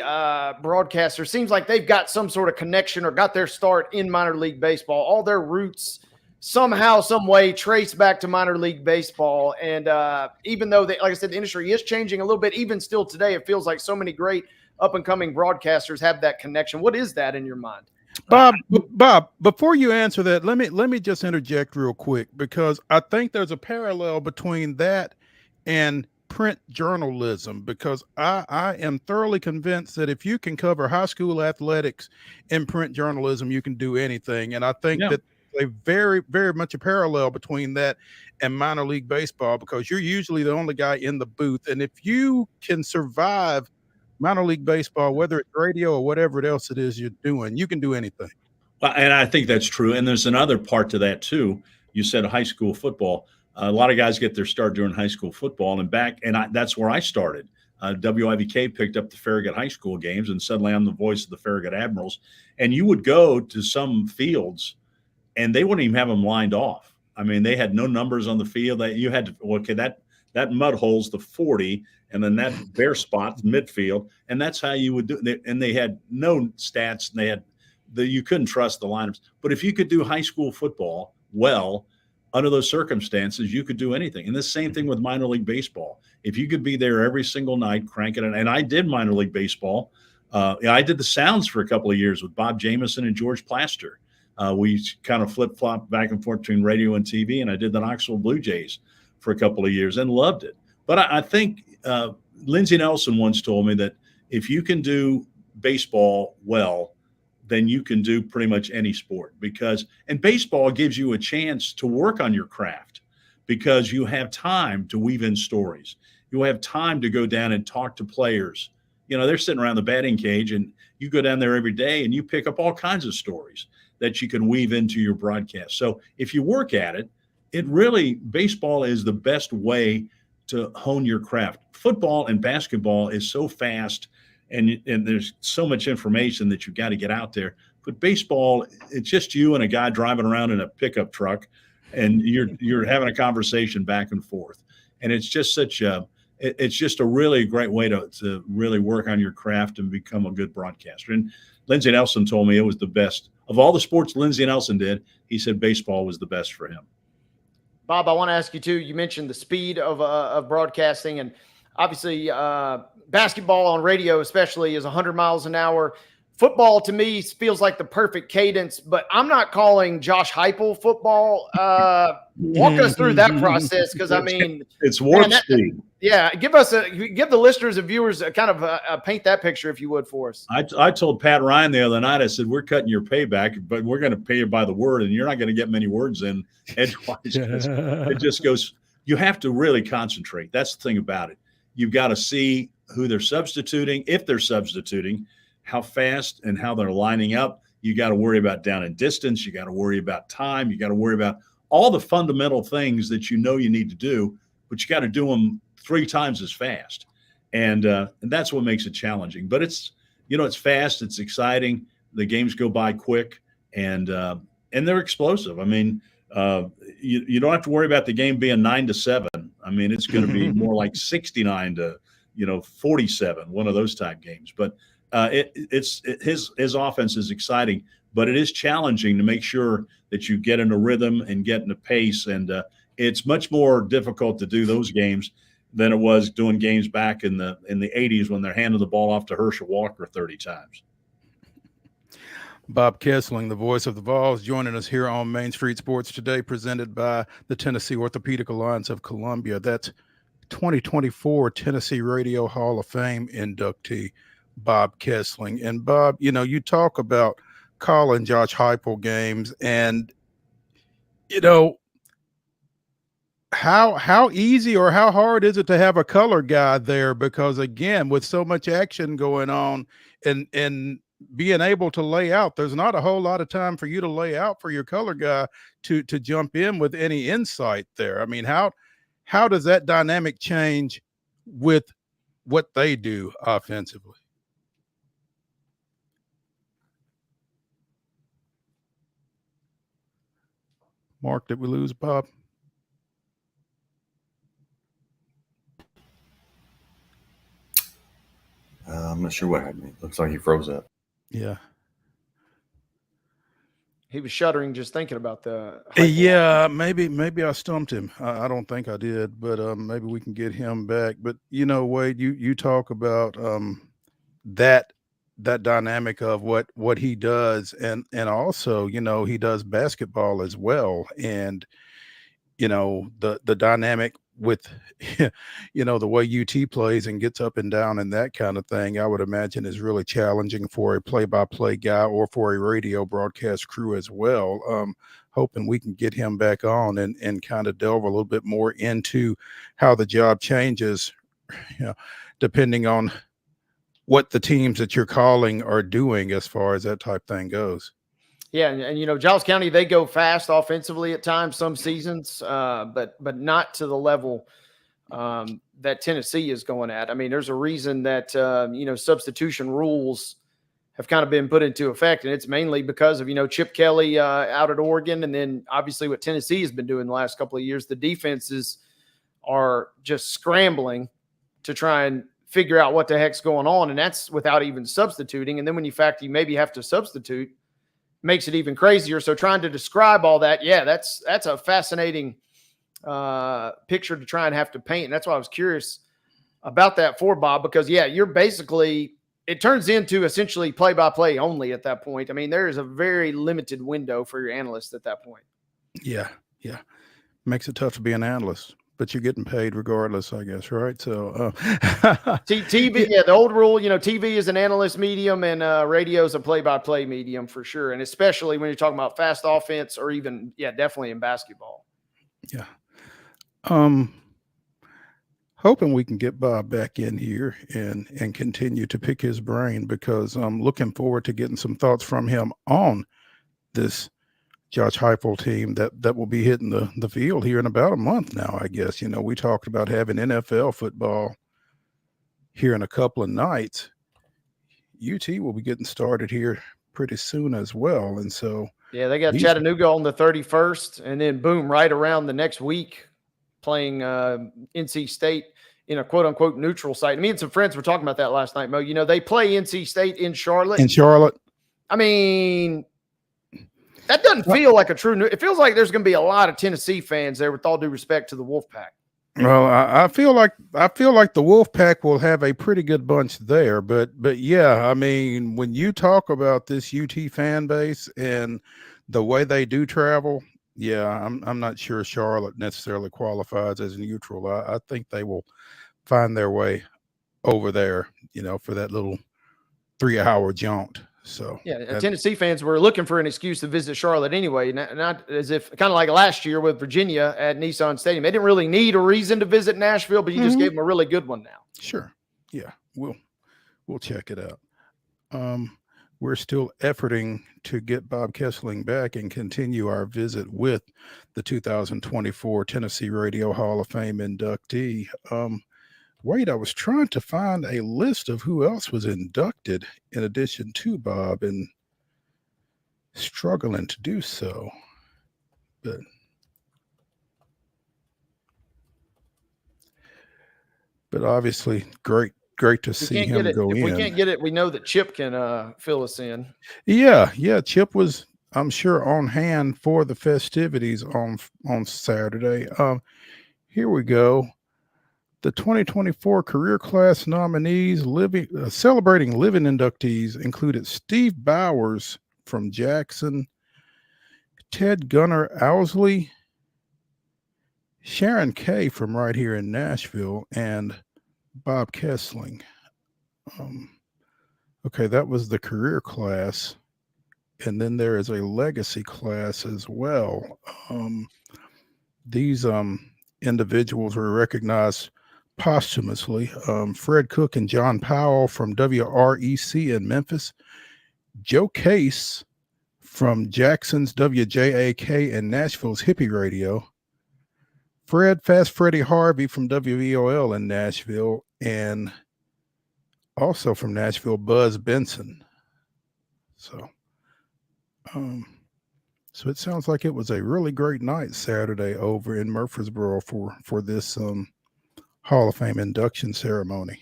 broadcaster seems like they've got some sort of connection or got their start in minor league baseball. All their roots somehow, some way trace back to minor league baseball. And even though, like I said, the industry is changing a little bit, even still today, it feels like so many great up-and-coming broadcasters have that connection. What is that in your mind? Bob, before you answer that, let me just interject real quick, because I think there's a parallel between that and print journalism, because I am thoroughly convinced that if you can cover high school athletics in print journalism, you can do anything. And I think that a very, very much a parallel between that and minor league baseball, because you're usually the only guy in the booth. And if you can survive minor league baseball, whether it's radio or whatever else it is you're doing, you can do anything. And I think that's true. And there's another part to that too. You said high school football. A lot of guys get their start during high school football, that's where I started. WIVK picked up the Farragut High School games, and suddenly I'm the voice of the Farragut Admirals. And you would go to some fields, and they wouldn't even have them lined off. I mean, they had no numbers on the field. That you had to, that mud hole's the 40, and then that bare spot, midfield, and that's how you would do it. And they had no stats, and you couldn't trust the lineups. But if you could do high school football well, under those circumstances, you could do anything. And the same thing with minor league baseball. If you could be there every single night, cranking it. And I did minor league baseball. I did the sounds for a couple of years with Bob Jameson and George Plaster. We kind of flip-flopped back and forth between radio and TV, and I did the Knoxville Blue Jays for a couple of years and loved it. But I think Lindsey Nelson once told me that if you can do baseball well, then you can do pretty much any sport, and baseball gives you a chance to work on your craft, because you have time to weave in stories. You have time to go down and talk to players. They're sitting around the batting cage, and you go down there every day and you pick up all kinds of stories that you can weave into your broadcast. So if you work at it, baseball is the best way to hone your craft. Football and basketball is so fast, and there's so much information that you've got to get out there. But baseball, it's just you and a guy driving around in a pickup truck, and you're having a conversation back and forth. And it's just it's just a really great way to really work on your craft and become a good broadcaster. And Lindsey Nelson told me it was the best of all the sports Lindsey Nelson did. He said baseball was the best for him. Bob, I want to ask you too. You mentioned the speed of broadcasting, and obviously basketball on radio especially is 100 miles an hour. Football to me feels like the perfect cadence, but I'm not calling Josh Heupel football. Walk us through that process, because I mean, it's warp speed. Yeah, give the listeners and viewers a kind of paint that picture, if you would, for us. I told Pat Ryan the other night, I said, we're cutting your payback, but we're going to pay you by the word, and you're not going to get many words in edgewise. It just goes. You have to really concentrate. That's the thing about it. You've got to see who they're substituting, if they're substituting, how fast and how they're lining up. You got to worry about down and distance. You got to worry about time. You got to worry about all the fundamental things that you need to do, but you got to do them 3 times as fast. And that's what makes it challenging. But it's fast. It's exciting. The games go by quick, and they're explosive. I mean, you don't have to worry about the game being 9-7. I mean, it's going to be more like 69 to 47, one of those type games. But his offense is exciting, but it is challenging to make sure that you get in a rhythm and get in a pace. And it's much more difficult to do those games than it was doing games back in the 80s when they're handing the ball off to Herschel Walker 30 times. Bob KESLING, the voice of the Vols, joining us here on Main Street Sports today, presented by the Tennessee Orthopedic Alliance of Columbia. That's 2024 Tennessee Radio Hall of Fame inductee, Bob KESLING. And Bob, you talk about calling Josh Heupel games, and how easy or how hard is it to have a color guy there? Because again, with so much action going on and being able to lay out, there's not a whole lot of time for you to lay out for your color guy to jump in with any insight there. I mean, how does that dynamic change with what they do offensively? Mark, did we lose Bob? I'm not sure what happened. It looks like he froze up. Yeah. He was shuddering just thinking about the. Yeah, maybe I stumped him. I don't think I did, but maybe we can get him back. But Wade, you talk about that dynamic of what he does, and also he does basketball as well, and the dynamic with the way UT plays and gets up and down and that kind of thing, I would imagine is really challenging for a play-by-play guy or for a radio broadcast crew as well. Hoping we can get him back on and kind of delve a little bit more into how the job changes, depending on what the teams that you're calling are doing as far as that type thing goes. Yeah, and Giles County, they go fast offensively at times, some seasons, but not to the level that Tennessee is going at. I mean, there's a reason that substitution rules have kind of been put into effect, and it's mainly because of Chip Kelly out at Oregon, and then obviously what Tennessee has been doing the last couple of years. The defenses are just scrambling to try and figure out what the heck's going on, and that's without even substituting. And then when you maybe have to substitute, makes it even crazier. So trying to describe all that, that's a fascinating picture to try and have to paint. And that's why I was curious about that for Bob, because you're basically, it turns into essentially play-by-play only at that point. I mean, there is a very limited window for your analyst at that point. Yeah. Makes it tough to be an analyst, but you're getting paid regardless, I guess, right? So TV, the old rule, TV is an analyst medium and radio is a play-by-play medium for sure. And especially when you're talking about fast offense or even, definitely in basketball. Yeah. Hoping we can get Bob back in here and continue to pick his brain, because I'm looking forward to getting some thoughts from him on this Josh Heupel team that will be hitting the field here in about a month now, I guess. We talked about having NFL football here in a couple of nights. UT will be getting started here pretty soon as well. And so they got Chattanooga on the 31st, and then boom, right around the next week playing NC State in a quote-unquote neutral site. Me and some friends were talking about that last night, Mo. They play NC State in Charlotte. I mean, that doesn't feel like a true – it feels like there's going to be a lot of Tennessee fans there, with all due respect to the Wolfpack. Well, I feel like the Wolfpack will have a pretty good bunch there, but I mean, when you talk about this UT fan base and the way they do travel, I'm not sure Charlotte necessarily qualifies as neutral. I think they will find their way over there, for that little 3-hour jaunt. So Tennessee fans were looking for an excuse to visit Charlotte anyway, not as if kind of like last year with Virginia at Nissan Stadium. They didn't really need a reason to visit Nashville, but you just gave them a really good one now. Sure. Yeah, we'll check it out. We're still efforting to get Bob KESLING back and continue our visit with the 2024 Tennessee Radio Hall of Fame inductee. Wait, I was trying to find a list of who else was inducted in addition to Bob and struggling to do so. But obviously great to see him go in. If we can't get it, we know that Chip can fill us in. Yeah, Chip was, I'm sure, on hand for the festivities on Saturday. Here we go. The 2024 career class nominees celebrating living inductees included Steve Bowers from Jackson, Ted Gunnar Owsley, Sharon Kay from right here in Nashville, and Bob KESLING. Okay, that was the career class. And then there is a legacy class as well. These individuals were recognized posthumously. Fred Cook and John Powell from WREC in Memphis. Joe Case from Jackson's WJAK and Nashville's Hippie Radio. Fast Freddie Harvey from WVOL in Nashville, and also from Nashville, Buzz Benson. So it sounds like it was a really great night Saturday over in Murfreesboro for this Hall of Fame induction ceremony.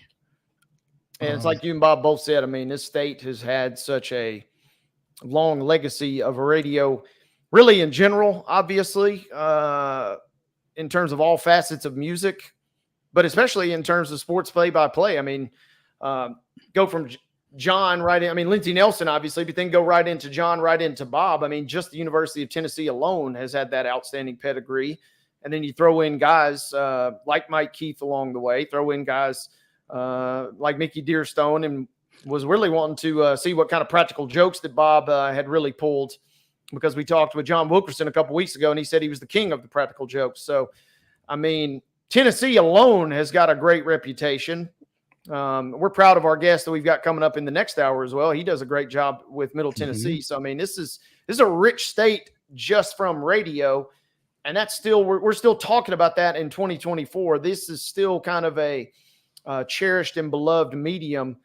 And it's like you and Bob both said, I mean, this state has had such a long legacy of radio, really in general, obviously, in terms of all facets of music, but especially in terms of sports play-by-play. I mean, go from John right in, I mean, Lindsey Nelson, obviously, but then go right into John, right into Bob. I mean, just the University of Tennessee alone has had that outstanding pedigree. And then you throw in guys like Mike Keith along the way, throw in guys like Mickey Dearstone, and was really wanting to see what kind of practical jokes that Bob had really pulled, because we talked with John Wilkerson a couple weeks ago, and he said he was the king of the practical jokes. So, I mean, Tennessee alone has got a great reputation. We're proud of our guest that we've got coming up in the next hour as well. He does a great job with Middle Tennessee. So, I mean, this is a rich state just from radio, and that's still, we're still talking about that in 2024. This is still kind of a cherished and beloved medium,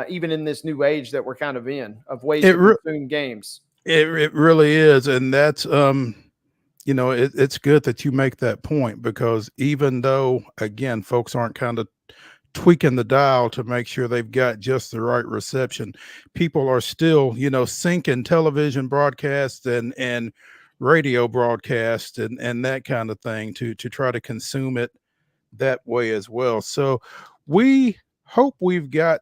even in this new age that we're kind of in, of ways to consume games. It really is. And that's, it's good that you make that point, because even though, again, folks aren't kind of tweaking the dial to make sure they've got just the right reception, people are still, syncing television broadcasts and radio broadcasts and that kind of thing to try to consume it that way as well. So we hope we've got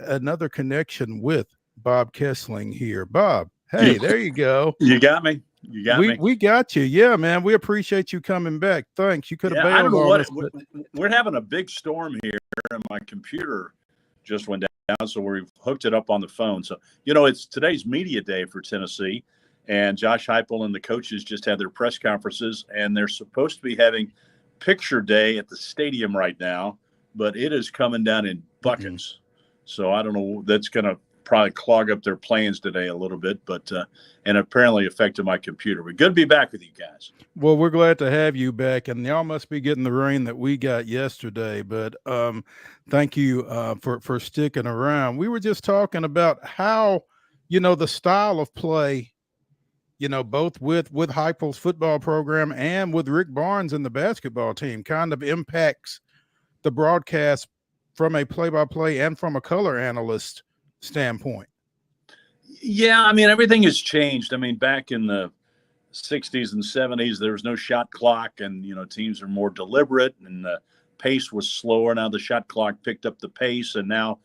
another connection with Bob KESLING here. Bob, hey, there you go. You got me. We got you. Yeah, man. We appreciate you coming back. Thanks. You could have bailed I don't know on what us, but we're having a big storm here, and my computer just went down, so we've hooked it up on the phone. So, it's today's media day for Tennessee, and Josh Heupel and the coaches just had their press conferences, and they're supposed to be having picture day at the stadium right now, but it is coming down in buckets. So I don't know. That's going to probably clog up their plans today a little bit, but and apparently affected my computer. We're good to be back with you guys. Well, we're glad to have you back, and y'all must be getting the rain that we got yesterday. But thank you for sticking around. We were just talking about how the style of play, both with Heupel's football program and with Rick Barnes and the basketball team, kind of impacts the broadcast from a play-by-play and from a color analyst standpoint. Yeah, I mean, everything has changed. I mean, back in the 60s and 70s, there was no shot clock, and teams are more deliberate, and the pace was slower. Now the shot clock picked up the pace, and now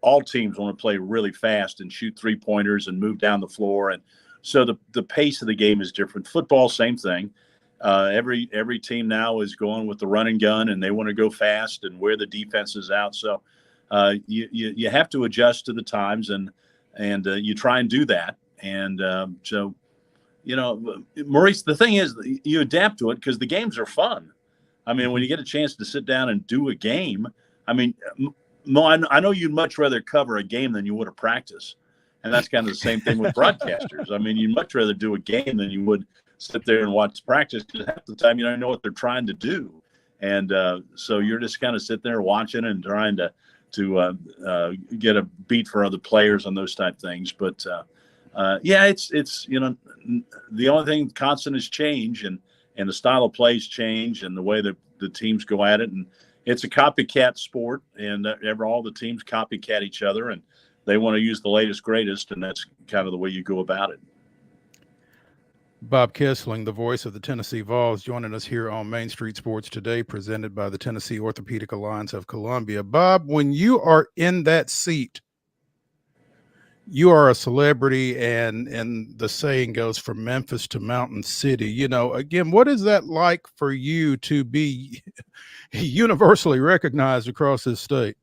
all teams want to play really fast and shoot three-pointers and move down the floor, and so the pace of the game is different. Football, same thing. Every team now is going with the run and gun, and they want to go fast and wear the defenses out. So you have to adjust to the times, and you try and do that. And so Maurice, the thing is, you adapt to it because the games are fun. I mean, when you get a chance to sit down and do a game, I mean, Mo, I know you'd much rather cover a game than you would a practice. And that's kind of the same thing with broadcasters. I mean, you'd much rather do a game than you would sit there and watch practice, because half the time you don't know what they're trying to do. And so you're just kind of sitting there watching and trying to get a beat for other players on those type things. But it's the only thing constant is change, and the style of plays change, and the way that the teams go at it. And it's a copycat sport, and all the teams copycat each other, and they want to use the latest, greatest, and that's kind of the way you go about it. Bob KESLING, the voice of the Tennessee Vols, joining us here on Main Street Sports Today, presented by the Tennessee Orthopedic Alliance of Columbia. Bob, when you are in that seat, you are a celebrity, and the saying goes from Memphis to Mountain City. You know, again, what is that like for you to be universally recognized across this state?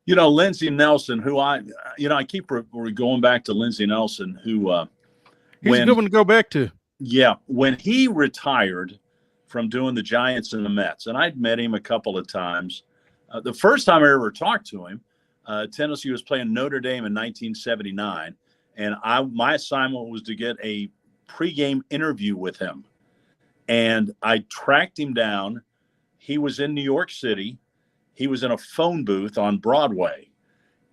You know, Lindsey Nelson, who I keep going back to Lindsey Nelson, who He's a good one to go back to. Yeah, when he retired from doing the Giants and the Mets, and I'd met him a couple of times. The first time I ever talked to him, Tennessee was playing Notre Dame in 1979, and my assignment was to get a pregame interview with him. And I tracked him down. He was in New York City. He was in a phone booth on Broadway.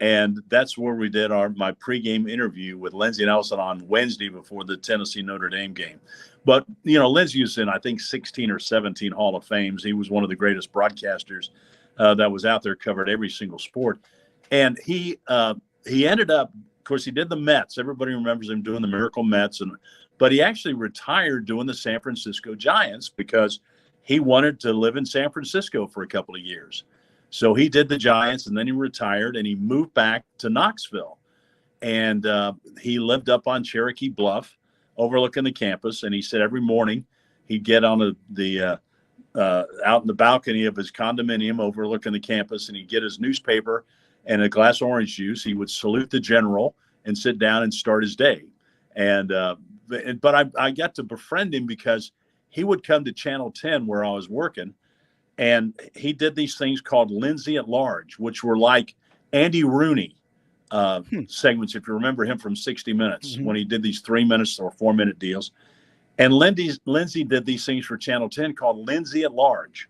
And that's where we did my pregame interview with Lindsey Nelson on Wednesday before the Tennessee Notre Dame game. But, you know, Lindsey was in, I think, 16 or 17 Hall of Fames. He was one of the greatest broadcasters that was out there, covered every single sport. And he ended up, of course, he did the Mets. Everybody remembers him doing the Miracle Mets. But he actually retired doing the San Francisco Giants because he wanted to live in San Francisco for a couple of years. So he did the Giants, and then he retired, and he moved back to Knoxville. And he lived up on Cherokee Bluff, overlooking the campus. And he said every morning he'd get on out in the balcony of his condominium overlooking the campus, and he'd get his newspaper and a glass of orange juice. He would salute the general and sit down and start his day. But I got to befriend him because he would come to Channel 10 where I was working. And he did these things called Lindsey at Large, which were like Andy Rooney segments, if you remember him from 60 Minutes, when he did these 3 minutes or 4 minute deals. And Lindsey did these things for Channel 10 called Lindsey at Large.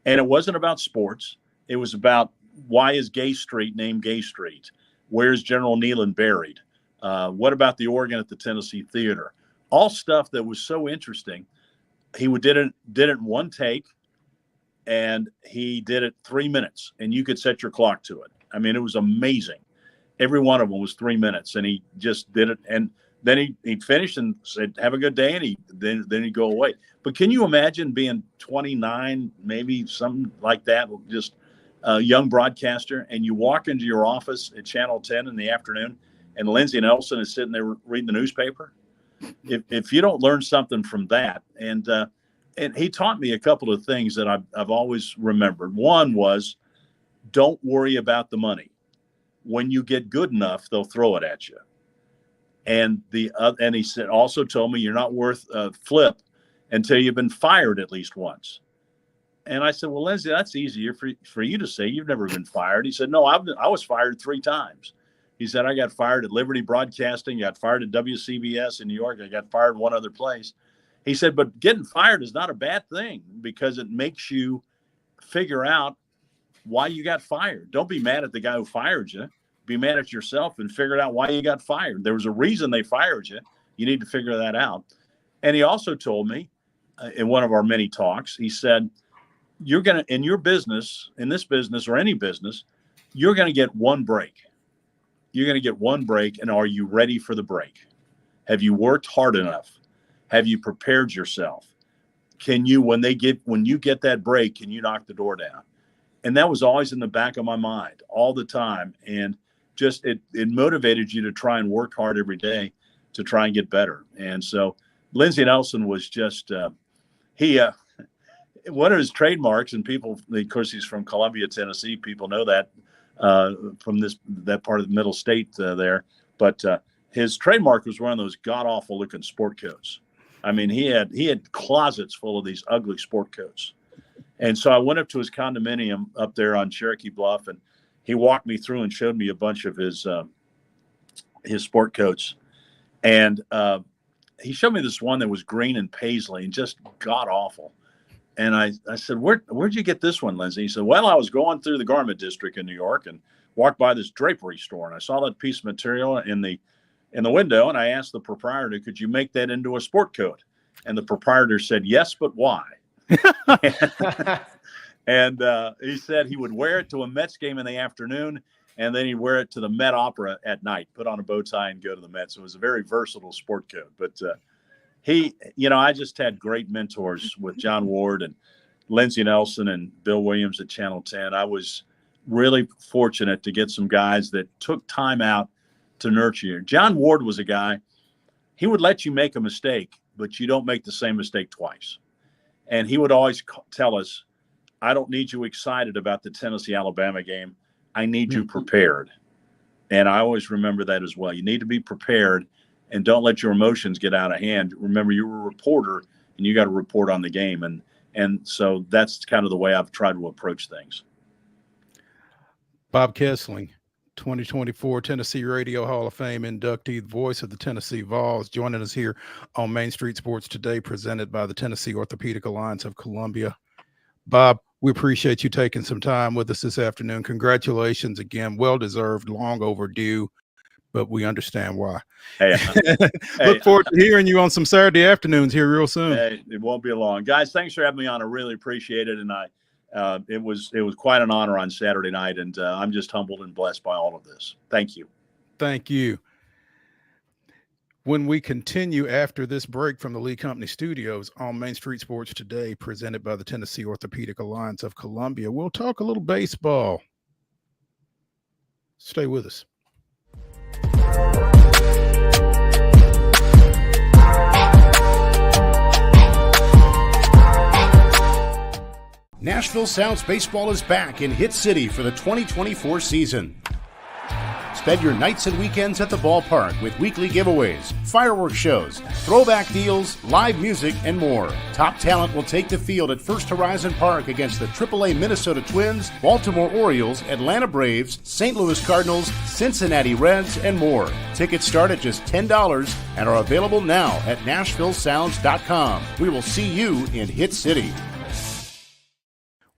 And it wasn't about sports. It was about, why is Gay Street named Gay Street? Where's General Neyland buried? What about the organ at the Tennessee Theater? All stuff that was so interesting. He did it in one take. And he did it 3 minutes, and you could set your clock to it. I mean, it was amazing. Every one of them was 3 minutes, and he just did it. And then he'd finish and said, "Have a good day," and then he'd go away. But can you imagine being 29, maybe something like that, just a young broadcaster, and you walk into your office at Channel 10 in the afternoon, and Lindsey Nelson is sitting there reading the newspaper? If you don't learn something from that, and he taught me a couple of things that I've always remembered. One was, don't worry about the money. When you get good enough, they'll throw it at you. And he said, also told me, you're not worth a flip until you've been fired at least once. And I said, well, Lindsey, that's easier for you to say. You've never been fired. He said, no, I was fired 3 times. He said, I got fired at Liberty Broadcasting, got fired at WCBS in New York, I got fired one other place. He said, but getting fired is not a bad thing because it makes you figure out why you got fired. Don't be mad at the guy who fired you. Be mad at yourself and figure out why you got fired. There was a reason they fired you. You need to figure that out. And he also told me in one of our many talks, he said, you're going to, in your business, in this business or any business, you're going to get one break. You're going to get one break. And are you ready for the break? Have you worked hard enough? Have you prepared yourself? Can you, when you get that break, can you knock the door down? And that was always in the back of my mind all the time. And just, it motivated you to try and work hard every day to try and get better. And so Lindsey Nelson was just, one of his trademarks, and people, of course, he's from Columbia, Tennessee. People know that from that part of the middle state there. But his trademark was one of those god-awful looking sport coats. I mean, he had closets full of these ugly sport coats. And so I went up to his condominium up there on Cherokee Bluff, and he walked me through and showed me a bunch of his sport coats. And he showed me this one that was green and paisley and just god-awful. And I said, where'd you get this one, Lindsey? He said, well, I was going through the garment district in New York and walked by this drapery store, and I saw that piece of material in the window, and I asked the proprietor, could you make that into a sport coat? And the proprietor said, yes, but why? And he said he would wear it to a Mets game in the afternoon, and then he'd wear it to the Met Opera at night, put on a bow tie and go to the Mets. It was a very versatile sport coat. But I just had great mentors with John Ward and Lindsey Nelson and Bill Williams at Channel 10. I was really fortunate to get some guys that took time out to nurture you. John Ward was a guy, he would let you make a mistake, but you don't make the same mistake twice. And he would always tell us, I don't need you excited about the Tennessee-Alabama game. I need you prepared. And I always remember that as well. You need to be prepared and don't let your emotions get out of hand. Remember, you're a reporter and you got to report on the game. And so that's kind of the way I've tried to approach things. Bob KESLING, 2024 Tennessee Radio Hall of Fame inductee, the voice of the Tennessee Vols, joining us here on Main Street Sports Today, presented by the Tennessee Orthopedic Alliance of Columbia. Bob, we appreciate you taking some time with us this afternoon. Congratulations again. Well-deserved, long overdue, but we understand why. Hey, Look forward to hearing you on some Saturday afternoons here real soon. Hey, it won't be long. Guys, thanks for having me on. I really appreciate it. And it was quite an honor on Saturday night, and I'm just humbled and blessed by all of this. Thank you. Thank you. When we continue after this break from the Lee Company Studios on Main Street Sports Today, presented by the Tennessee Orthopedic Alliance of Columbia, we'll talk a little baseball. Stay with us. Nashville Sounds Baseball is back in Hit City for the 2024 season. Spend your nights and weekends at the ballpark with weekly giveaways, fireworks shows, throwback deals, live music, and more. Top talent will take the field at First Horizon Park against the AAA Minnesota Twins, Baltimore Orioles, Atlanta Braves, St. Louis Cardinals, Cincinnati Reds, and more. Tickets start at just $10 and are available now at NashvilleSounds.com. We will see you in Hit City.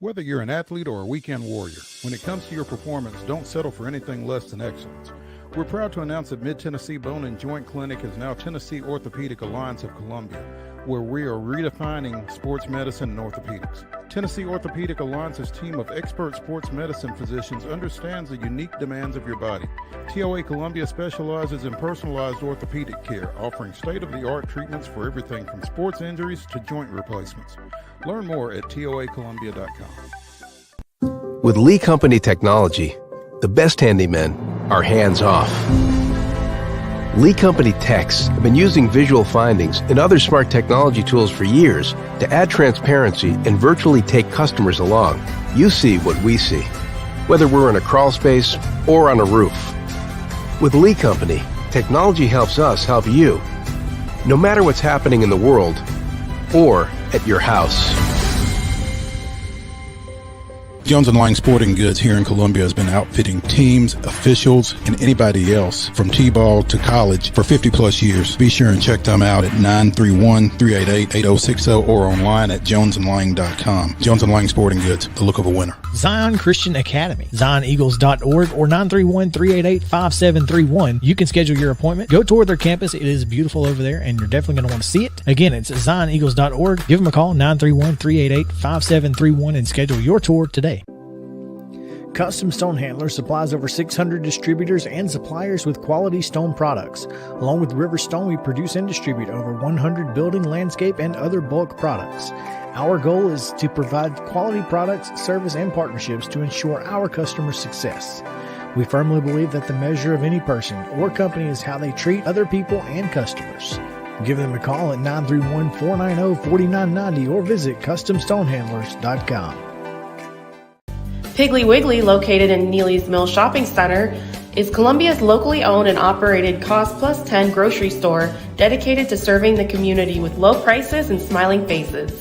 Whether you're an athlete or a weekend warrior, when it comes to your performance, don't settle for anything less than excellence. We're proud to announce that Mid-Tennessee Bone and Joint Clinic is now Tennessee Orthopedic Alliance of Columbia, where we are redefining sports medicine and orthopedics. Tennessee Orthopedic Alliance's team of expert sports medicine physicians understands the unique demands of your body. TOA Columbia specializes in personalized orthopedic care, offering state-of-the-art treatments for everything from sports injuries to joint replacements. Learn more at toacolumbia.com. With Lee Company technology, the best handymen are hands-off. Lee Company techs have been using visual findings and other smart technology tools for years to add transparency and virtually take customers along. You see what we see, whether we're in a crawl space or on a roof. With Lee Company, technology helps us help you, no matter what's happening in the world or at your house. Jones & Lang Sporting Goods here in Columbia has been outfitting teams, officials, and anybody else from T-ball to college for 50 plus years. Be sure and check them out at 931-388-8060 or online at jonesandlang.com. Jones & Lang Sporting Goods, the look of a winner. Zion Christian Academy, zioneagles.org or 931-388-5731. You can schedule your appointment. Go tour their campus. It is beautiful over there, and you're definitely going to want to see it. Again, it's zioneagles.org. Give them a call, 931-388-5731, and schedule your tour today. Custom Stone Handler supplies over 600 distributors and suppliers with quality stone products. Along with River Stone, we produce and distribute over 100 building, landscape, and other bulk products. Our goal is to provide quality products, service, and partnerships to ensure our customers' success. We firmly believe that the measure of any person or company is how they treat other people and customers. Give them a call at 931-490-4990 or visit CustomStonehandlers.com. Piggly Wiggly, located in Neely's Mill Shopping Center, is Columbia's locally owned and operated Cost Plus 10 grocery store dedicated to serving the community with low prices and smiling faces.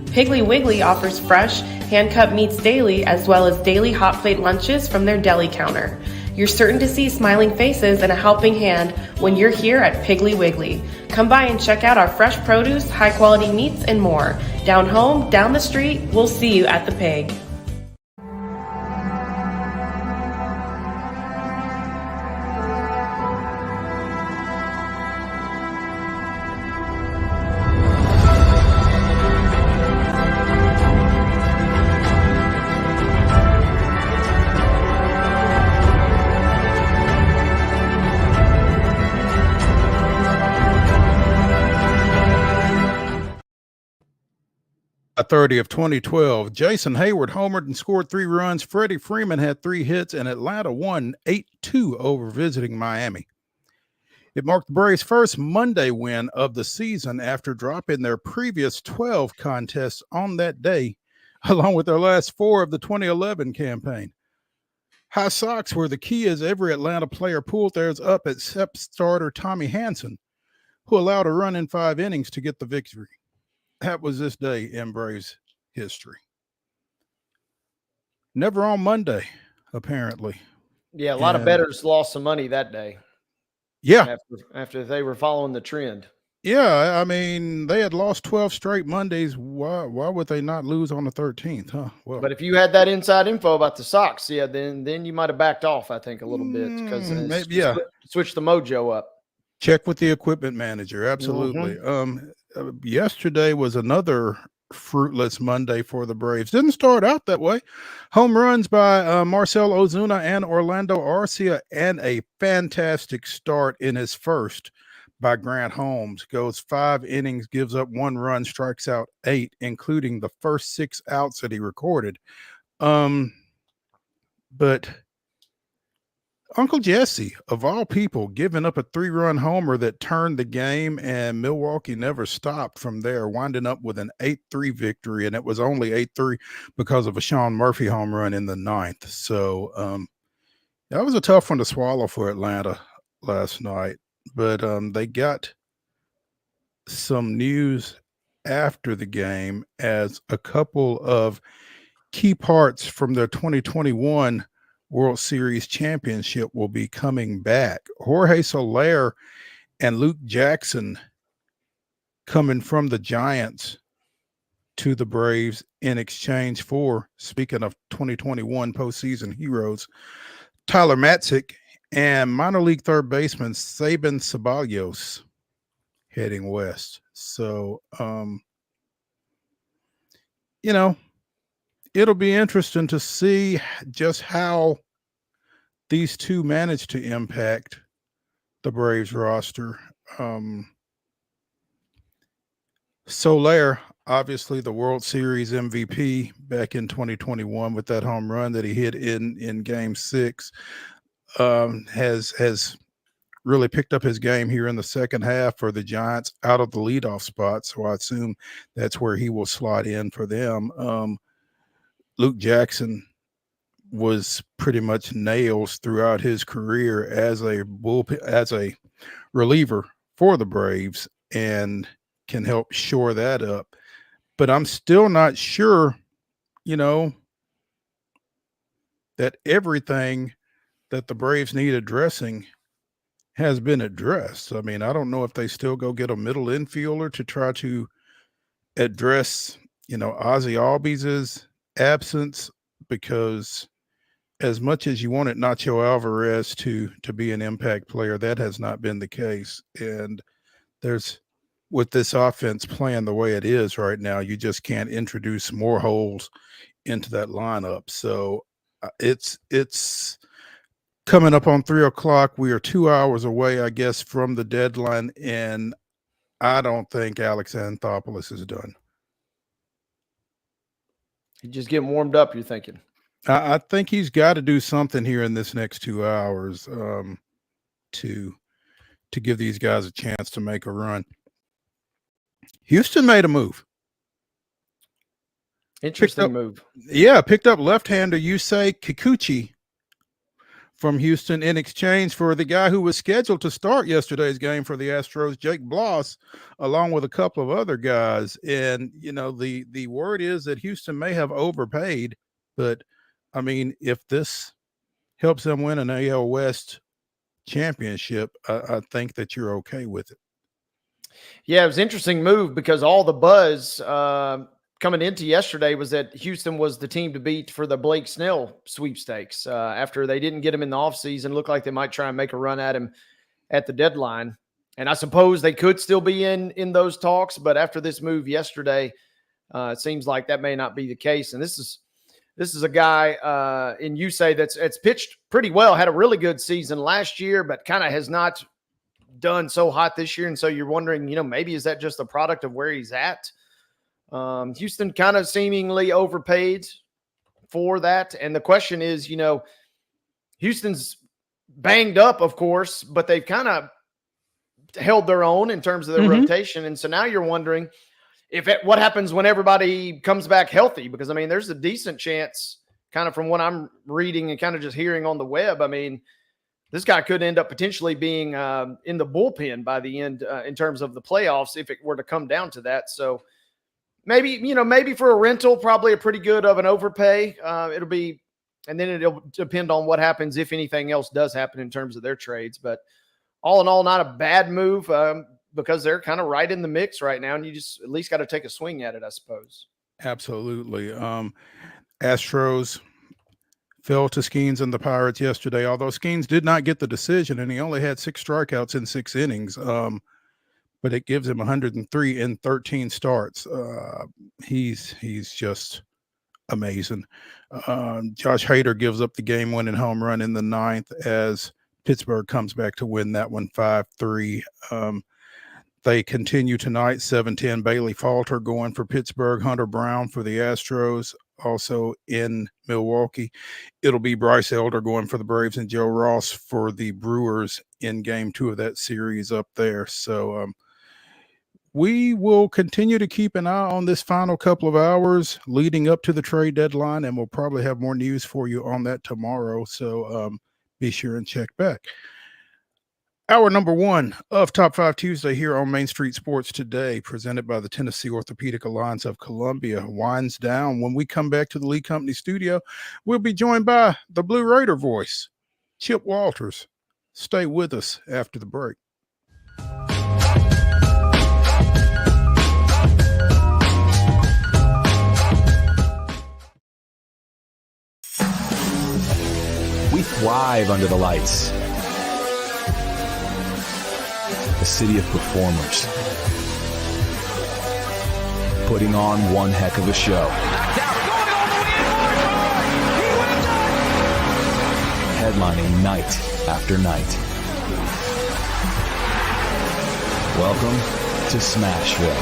Piggly Wiggly offers fresh, hand-cut meats daily as well as daily hot plate lunches from their deli counter. You're certain to see smiling faces and a helping hand when you're here at Piggly Wiggly. Come by and check out our fresh produce, high-quality meats, and more. Down home, down the street, we'll see you at the Pig. July 30 of 2012, Jason Hayward homered and scored 3 runs. Freddie Freeman had 3 hits, and Atlanta won 8-2 over visiting Miami. It marked the Braves' first Monday win of the season after dropping their previous 12 contests on that day, along with their last 4 of the 2011 campaign. High Sox were the key as every Atlanta player pulled theirs up except starter Tommy Hanson, who allowed a run in 5 innings to get the victory. That was this day in Braves history. Never on Monday, apparently. Yeah, a lot of bettors lost some money that day. Yeah. After they were following the trend. Yeah, I mean, they had lost 12 straight Mondays. Why would they not lose on the 13th, huh? Well, but if you had that inside info about the Sox, yeah, then you might have backed off, I think, a little bit because switch the mojo up. Check with the equipment manager. Absolutely. Yesterday was another fruitless Monday for the Braves. Didn't start out that way. Home runs by Marcell Ozuna and Orlando Arcia, and a fantastic start in his first by Grant Holmes. Goes 5 innings, gives up 1 run, strikes out 8, including the first 6 outs that he recorded. But Uncle Jesse, of all people, giving up a 3-run homer that turned the game, and Milwaukee never stopped from there, winding up with an 8-3 victory, and it was only 8-3 because of a Sean Murphy home run in the 9th. So that was a tough one to swallow for Atlanta last night, but they got some news after the game as a couple of key parts from their 2021 World Series championship will be coming back. Jorge Soler and Luke Jackson coming from the Giants to the Braves in exchange for, speaking of 2021 postseason heroes, Tyler Matzik and minor league third baseman Sabin Ceballos heading west. So, it'll be interesting to see just how these two managed to impact the Braves roster. Soler, obviously the World Series MVP back in 2021 with that home run that he hit in Game 6, has really picked up his game here in the second half for the Giants out of the leadoff spot. So I assume that's where he will slot in for them. Luke Jackson was pretty much nails throughout his career as a reliever for the Braves, and can help shore that up. But I'm still not sure, that everything that the Braves need addressing has been addressed. I mean, I don't know if they still go get a middle infielder to try to address, Ozzie Albies' absence, because as much as you wanted Nacho Alvarez to be an impact player, that has not been the case. And with this offense playing the way it is right now, you just can't introduce more holes into that lineup. So it's coming up on 3:00. We are 2 hours away, I guess, from the deadline, and I don't think Alex Anthopoulos is done. He's just getting warmed up, you're thinking? I think he's got to do something here in this next 2 hours to give these guys a chance to make a run. Houston made a move. Interesting move. Yeah, picked up left-hander Yusei Kikuchi from Houston in exchange for the guy who was scheduled to start yesterday's game for the Astros, Jake Bloss, along with a couple of other guys. And, the word is that Houston may have overpaid, but I mean, if this helps them win an AL West championship, I think that you're okay with it. Yeah, it was an interesting move because all the buzz coming into yesterday was that Houston was the team to beat for the Blake Snell sweepstakes. After they didn't get him in the offseason, looked like they might try and make a run at him at the deadline. And I suppose they could still be in those talks, but after this move yesterday, it seems like that may not be the case. And this is a guy in Yusei that's pitched pretty well, had a really good season last year, but kind of has not done so hot this year. And so you're wondering, maybe is that just a product of where he's at? Houston kind of seemingly overpaid for that. And the question is, Houston's banged up, of course, but they've kind of held their own in terms of their rotation. And so now you're wondering what happens when everybody comes back healthy, because I mean, there's a decent chance, kind of from what I'm reading and kind of just hearing on the web. I mean, this guy could end up potentially being in the bullpen by the end in terms of the playoffs, if it were to come down to that. So maybe for a rental, probably a pretty good of an overpay. It'll be, and then it'll depend on what happens, if anything else does happen in terms of their trades. But all in all, not a bad move, because they're kind of right in the mix right now, and you just at least got to take a swing at it, I suppose. Absolutely. Astros fell to Skeens and the Pirates yesterday, although Skeens did not get the decision, and he only had 6 strikeouts in 6 innings. But it gives him 103 in 13 starts. He's just amazing. Josh Hader gives up the game-winning home run in the 9th as Pittsburgh comes back to win that one 5-3. They continue tonight, 7-10. Bailey Falter going for Pittsburgh, Hunter Brown for the Astros. Also in Milwaukee, it'll be Bryce Elder going for the Braves and Joe Ross for the Brewers in game 2 of that series up there. So we will continue to keep an eye on this final couple of hours leading up to the trade deadline, and we'll probably have more news for you on that tomorrow. So be sure and check back. Hour number 1 of Top 5 Tuesday here on Main Street Sports Today, presented by the Tennessee Orthopedic Alliance of Columbia, winds down. When we come back to the Lee Company studio, we'll be joined by the Blue Raider voice, Chip Walters. Stay with us after the break. We thrive under the lights. A city of performers, putting on one heck of a show. Headlining night after night. Welcome to Smashville.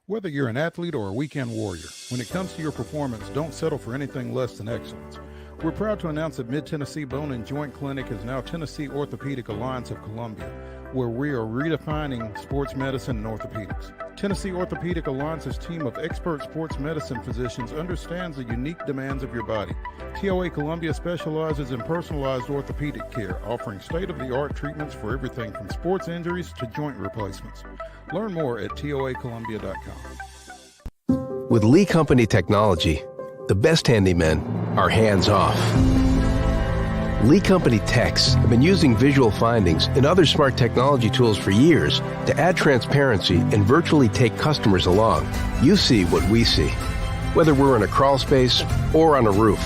Whether you're an athlete or a weekend warrior, when it comes to your performance, don't settle for anything less than excellence. We're proud to announce that Mid-Tennessee Bone and Joint Clinic is now Tennessee Orthopedic Alliance of Columbia, where we are redefining sports medicine and orthopedics. Tennessee Orthopedic Alliance's team of expert sports medicine physicians understands the unique demands of your body. TOA Columbia specializes in personalized orthopedic care, offering state-of-the-art treatments for everything from sports injuries to joint replacements. Learn more at toacolumbia.com. With Lee Company technology, the best handymen are hands-off. Lee Company techs have been using visual findings and other smart technology tools for years to add transparency and virtually take customers along. You see what we see, whether we're in a crawl space or on a roof.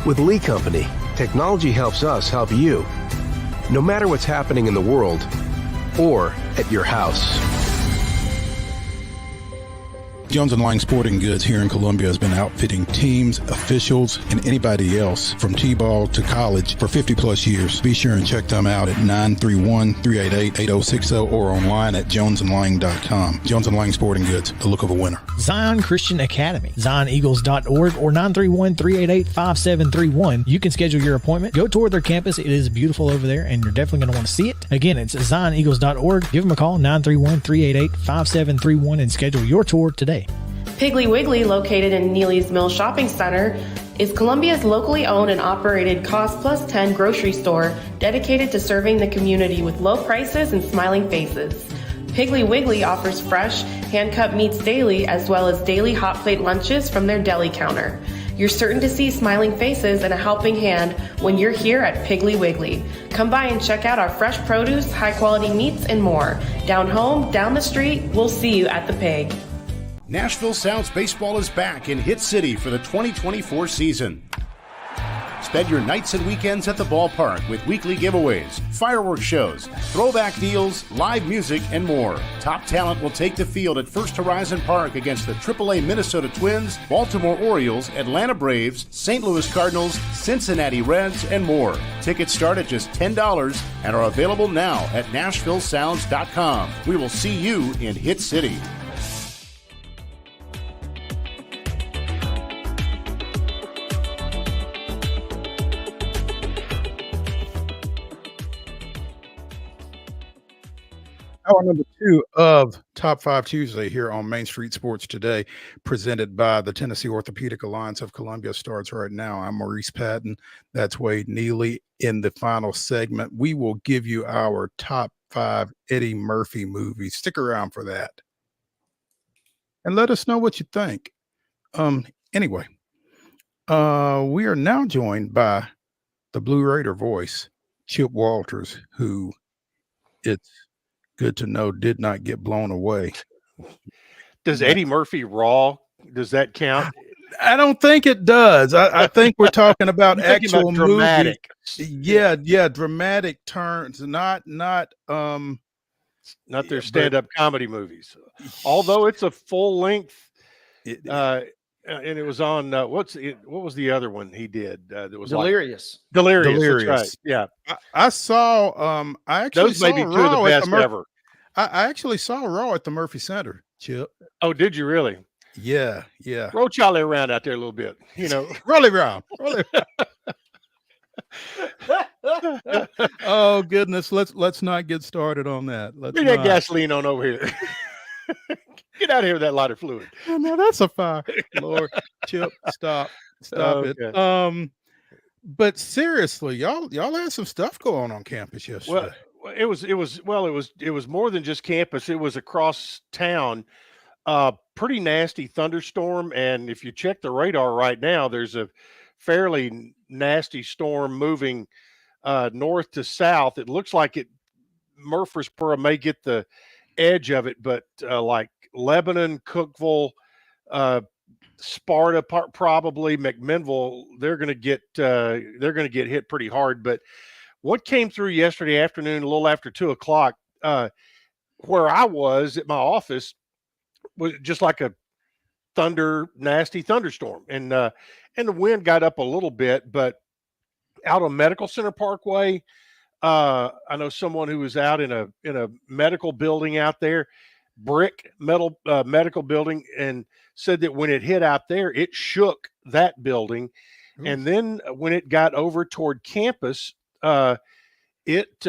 With Lee Company, technology helps us help you, no matter what's happening in the world or at your house. Jones & Lang Sporting Goods here in Columbia has been outfitting teams, officials, and anybody else from T-ball to college for 50-plus years. Be sure and check them out at 931-388-8060 or online at jonesandlang.com. Jones & Lang Sporting Goods, the look of a winner. Zion Christian Academy, zioneagles.org or 931-388-5731. You can schedule your appointment. Go tour their campus. It is beautiful over there, and you're definitely going to want to see it. Again, it's zioneagles.org. Give them a call, 931-388-5731, and schedule your tour today. Piggly Wiggly, located in Neely's Mill Shopping Center, is Columbia's locally owned and operated Cost Plus 10 grocery store dedicated to serving the community with low prices and smiling faces. Piggly Wiggly offers fresh, hand-cut meats daily, as well as daily hot plate lunches from their deli counter. You're certain to see smiling faces and a helping hand when you're here at Piggly Wiggly. Come by and check out our fresh produce, high-quality meats, and more. Down home, down the street, we'll see you at the Pig. Nashville Sounds Baseball is back in Hit City for the 2024 season. Spend your nights and weekends at the ballpark with weekly giveaways, fireworks shows, throwback deals, live music, and more. Top talent will take the field at First Horizon Park against the AAA Minnesota Twins, Baltimore Orioles, Atlanta Braves, St. Louis Cardinals, Cincinnati Reds, and more. Tickets start at just $10 and are available now at NashvilleSounds.com. We will see you in Hit City. hour number 2 of Top 5 Tuesday here on Main Street Sports Today, presented by the Tennessee Orthopedic Alliance of Columbia, starts right now. I'm Maurice Patton. That's Wade Neely. In the final segment, we will give you our top 5 Eddie Murphy movies. Stick around for that. And let us know what you think. Anyway, we are now joined by the Blue Raider voice, Chip Walters, who it's good to know did not get blown away. Does Eddie Murphy Raw, does that count? I don't think it does. I think we're talking about actual dramatic. Movies. Yeah, dramatic turns, not their stand-up comedy movies. Although it's a full length, and it was on what was the other one he did that was Delirious. Delirious. That's right. Yeah, I saw. I actually those may be saw two of the Raw best ever. I actually saw Raw at the Murphy Center, Chip. Oh, did you really? Yeah. Roll Charlie around out there a little bit, Roll around. Oh goodness, let's not get started on that. Bring that gasoline on over here. Get out of here with that lighter fluid. Oh, no, that's a fire. Lord, Chip, stop Okay. it. But seriously, y'all had some stuff going on campus yesterday. Well, it was more than just campus. It was across town. Pretty nasty thunderstorm, and if you check the radar right now, there's a fairly nasty storm moving north to south. It looks like Murfreesboro may get the edge of it, but like Lebanon, Cookeville, Sparta, probably McMinnville, they're going to get hit pretty hard. But what came through yesterday afternoon, a little after 2:00, where I was at my office, was just like a nasty thunderstorm, and the wind got up a little bit. But out on Medical Center Parkway, I know someone who was out in a medical building out there, brick metal medical building, and said that when it hit out there, it shook that building. Ooh. And then when it got over toward campus, it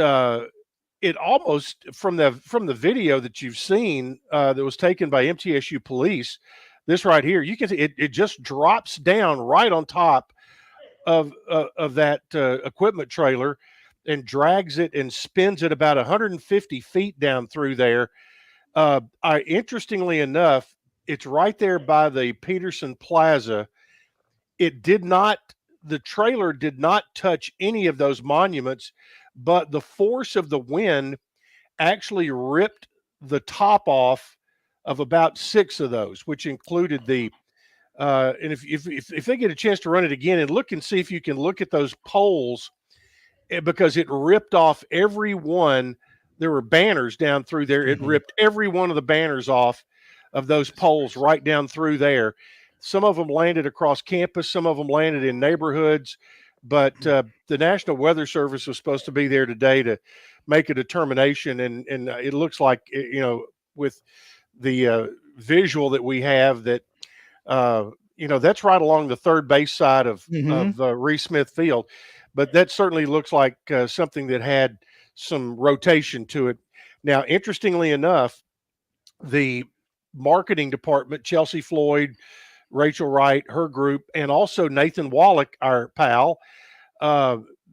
almost, from the video that you've seen that was taken by MTSU police, this right here, you can see it just drops down right on top of that equipment trailer and drags it and spins it about 150 feet down through there. Interestingly enough, it's right there by the Peterson Plaza. The trailer did not touch any of those monuments, but the force of the wind actually ripped the top off of about 6 of those, which included the and if they get a chance to run it again and look and see if you can look at those poles, because it ripped off every one. There were banners down through there. It ripped every one of the banners off of those poles right down through there. Some of them landed across campus. Some of them landed in neighborhoods. But the National Weather Service was supposed to be there today to make a determination. And it looks like, with the visual that we have, that, that's right along the third base side of Reese Smith Field. But that certainly looks like something that had some rotation to it. Now, interestingly enough, the marketing department, Chelsea Floyd, Rachel Wright, her group, and also Nathan Wallach, our pal,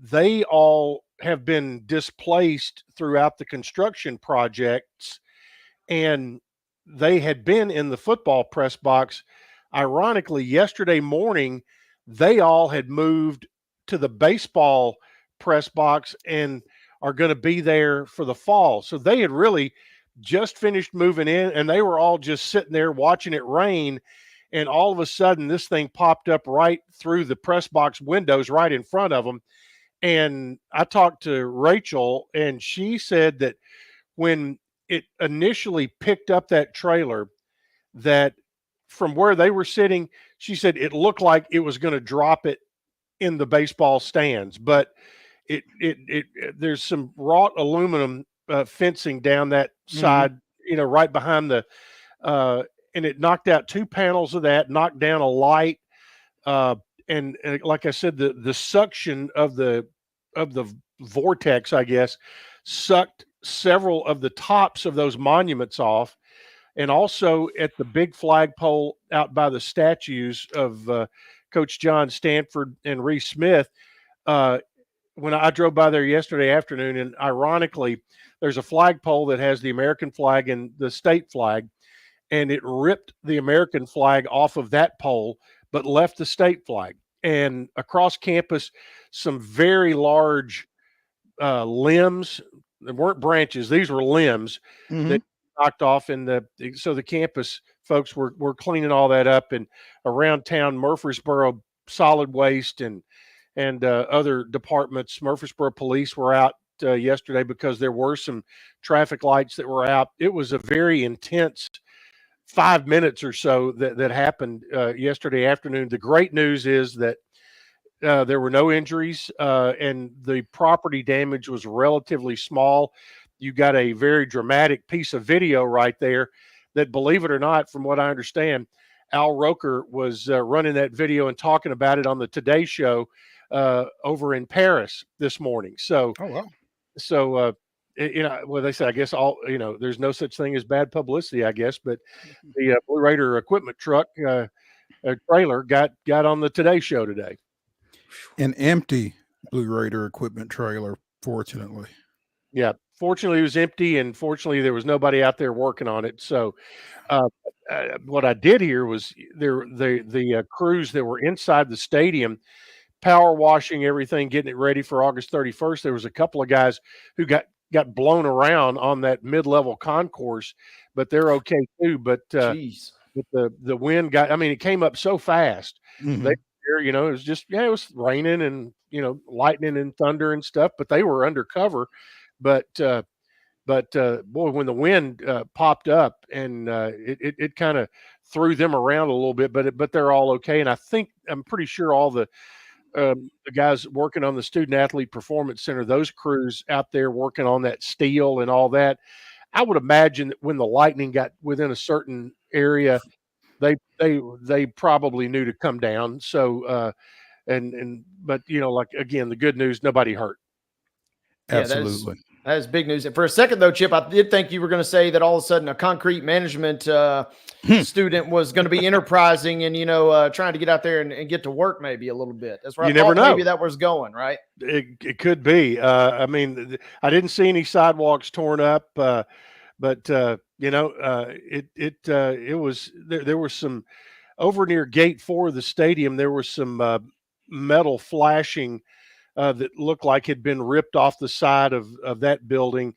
they all have been displaced throughout the construction projects, and they had been in the football press box. Ironically, yesterday morning, they all had moved to the baseball press box and are going to be there for the fall. So they had really just finished moving in, and they were all just sitting there watching it rain. And all of a sudden, this thing popped up right through the press box windows right in front of them. And I talked to Rachel, and she said that when it initially picked up that trailer, that from where they were sitting, she said it looked like it was going to drop it in the baseball stands. But there's some wrought aluminum fencing down that side, right behind the and it knocked out 2 panels of that, knocked down a light, and like I said, the suction of the vortex, I guess, sucked several of the tops of those monuments off, and also at the big flagpole out by the statues of Coach John Stanford and Reese Smith. When I drove by there yesterday afternoon, and ironically, there's a flagpole that has the American flag and the state flag, and it ripped the American flag off of that pole, but left the state flag. And across campus, some very large limbs. They weren't branches; these were limbs that knocked off. So the campus folks were cleaning all that up, and around town, Murfreesboro Solid Waste and other departments. Murfreesboro Police were out yesterday because there were some traffic lights that were out. It was a very intense 5 minutes or so that happened yesterday afternoon. The great news is that there were no injuries, and the property damage was relatively small. You got a very dramatic piece of video right there that, believe it or not, from what I understand, Al Roker was running that video and talking about it on the Today Show over in Paris this morning. So, Oh, wow. So, well, they say, I guess there's no such thing as bad publicity, I guess, but the Blue Raider equipment truck trailer got on the Today Show today. An empty Blue Raider equipment trailer, fortunately. Yeah, fortunately it was empty, and fortunately there was nobody out there working on it. So, what I did hear was the crews that were inside the stadium, power washing everything, getting it ready for August 31st. There was a couple of guys who got blown around on that mid-level concourse, but they're okay too. But the wind it came up so fast. It was just, it was raining and, lightning and thunder and stuff, but they were undercover. But boy, when the wind popped up and it kind of threw them around a little bit, but they're all okay. And I'm pretty sure all the guys working on the Student Athlete Performance Center, those crews out there working on that steel and all that, I would imagine that when the lightning got within a certain area, they probably knew to come down. So, but again, the good news, nobody hurt. Absolutely. That is big news. And for a second, though, Chip, I did think you were going to say that all of a sudden a concrete management student was going to be enterprising and, trying to get out there and get to work maybe a little bit. That's where I thought maybe that was going, right? It could be. I didn't see any sidewalks torn up, but it was there was some over near gate 4 of the stadium. There was some metal flashing that looked like had been ripped off the side of that building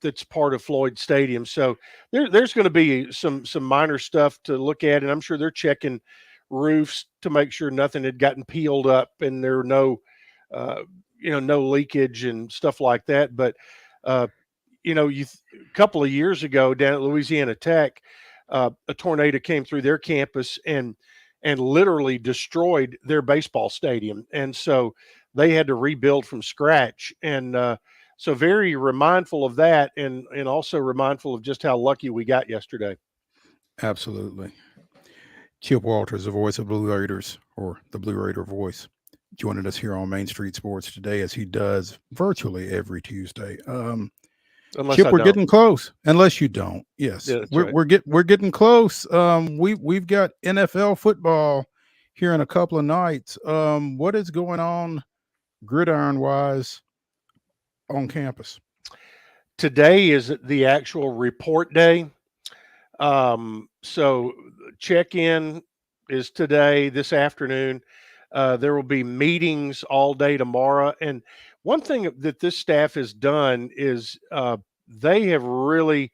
that's part of Floyd Stadium. So there's going to be some minor stuff to look at, and I'm sure they're checking roofs to make sure nothing had gotten peeled up and there were no leakage and stuff like that. But a couple of years ago down at Louisiana Tech, a tornado came through their campus and literally destroyed their baseball stadium. And so they had to rebuild from scratch. And so very mindful of that and also mindful of just how lucky we got yesterday. Absolutely. Chip Walters, the voice of Blue Raiders, or the Blue Raider voice, joining us here on Main Street Sports today, as he does virtually every Tuesday. Chip, we're getting close. Unless you don't, yes, yeah, we're getting close. We've got NFL football here in a couple of nights. What is going on, gridiron wise, on campus? Today is the actual report day. So check-in is today, this afternoon. There will be meetings all day tomorrow. And one thing that this staff has done is they have really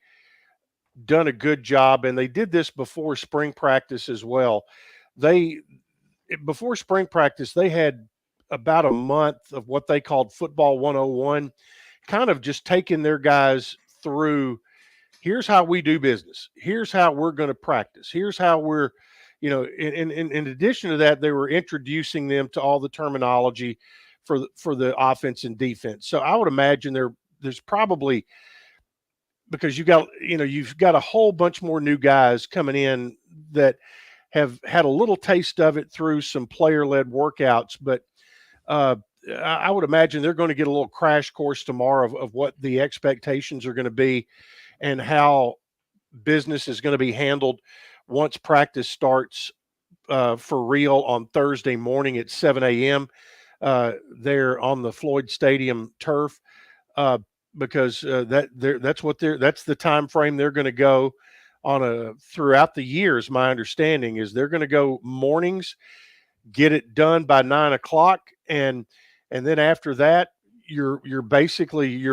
done a good job, and they did this before spring practice as well. Before spring practice, they had about a month of what they called Football 101, kind of just taking their guys through, here's how we do business. Here's how we're going to practice. Here's how we're, in addition to that, they were introducing them to all the terminology for the offense and defense. So I would imagine there's probably, because you've got a whole bunch more new guys coming in that have had a little taste of it through some player-led workouts, but I would imagine they're going to get a little crash course tomorrow of what the expectations are going to be and how business is going to be handled once practice starts for real on Thursday morning at 7 a.m. There on the Floyd Stadium turf, because that's the time frame they're going to go on throughout the years. My understanding is they're going to go mornings, get it done by 9 o'clock, and then after that, you're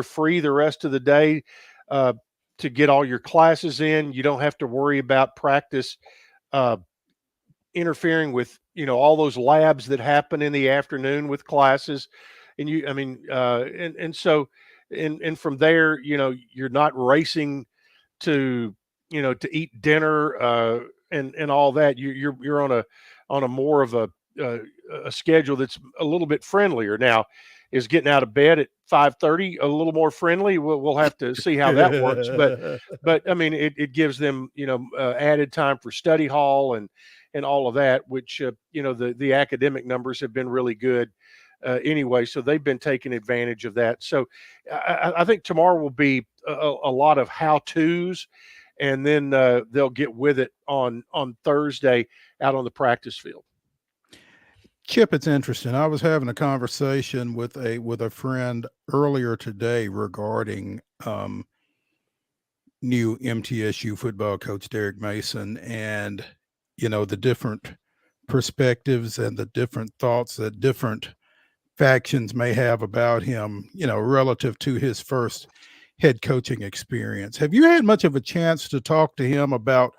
free the rest of the day to get all your classes in. You don't have to worry about practice interfering with all those labs that happen in the afternoon with classes, and and from there, you're not racing to to eat dinner and all that. You're on a more of a schedule that's a little bit friendlier. Now, is getting out of bed at 5:30 a little more friendly? We'll have to see how that works. But I mean, it gives them added time for study hall and all of that, which the academic numbers have been really good anyway. So they've been taking advantage of that. So I think tomorrow will be a lot of how-tos, and then they'll get with it on Thursday out on the practice field. Chip, it's interesting. I was having a conversation with a friend earlier today regarding new MTSU football coach Derek Mason, and the different perspectives and the different thoughts that different factions may have about him, relative to his first head coaching experience. Have you had much of a chance to talk to him about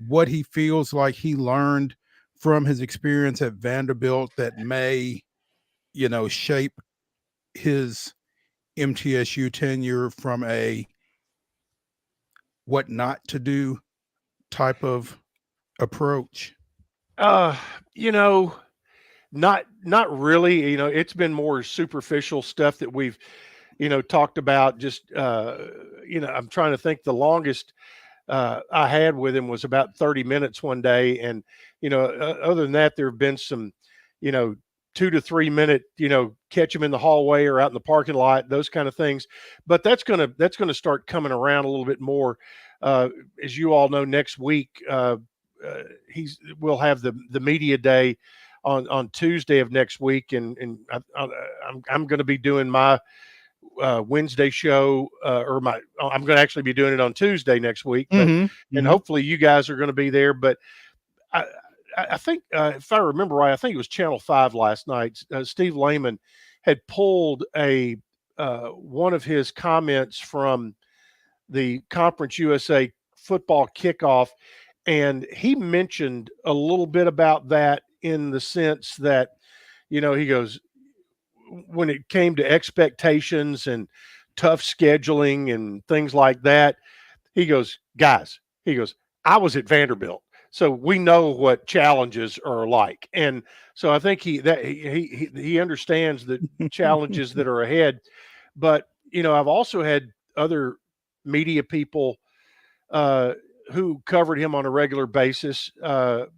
what he feels like he learned from his experience at Vanderbilt that may, shape his MTSU tenure from a what not to do type of approach? Not really. It's been more superficial stuff that we've, talked about. Just, I'm trying to think. The longest I had with him was about 30 minutes one day. And, other than that, there have been some, 2 to 3 minute, catch him in the hallway or out in the parking lot, those kind of things. But that's going to start coming around a little bit more. As you all know, next week, we'll have the media day on Tuesday of next week. And I'm going to be doing my Wednesday show, I'm going to actually be doing it on Tuesday next week, but, and hopefully you guys are going to be there. But I think if I remember right, I think it was Channel 5 last night. Steve Lehman had pulled one of his comments from the Conference USA football kickoff, and he mentioned a little bit about that in the sense that, he goes, when it came to expectations and tough scheduling and things like that, he goes, guys, I was at Vanderbilt, so we know what challenges are like. And so I think he understands the challenges that are ahead. But, I've also had other media people who covered him on a regular basis that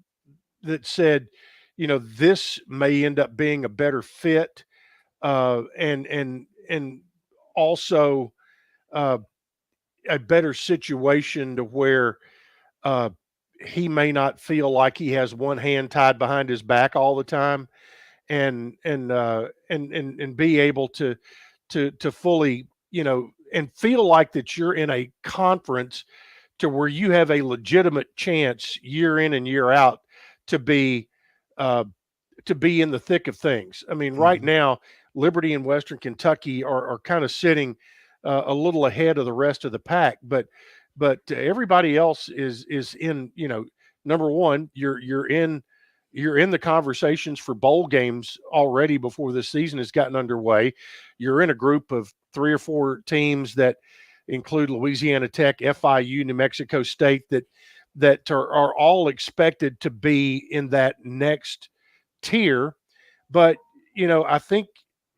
said, this may end up being a better fit. And also a better situation to where he may not feel like he has one hand tied behind his back all the time, and be able to fully, and feel like that you're in a conference to where you have a legitimate chance year in and year out to be in the thick of things. I mean, right now, Liberty and Western Kentucky are kind of sitting a little ahead of the rest of the pack, but everybody else is in. Number one, you're in the conversations for bowl games already before the season has gotten underway. You're in a group of 3 or 4 teams that include Louisiana Tech, FIU, New Mexico State, that are all expected to be in that next tier. But I think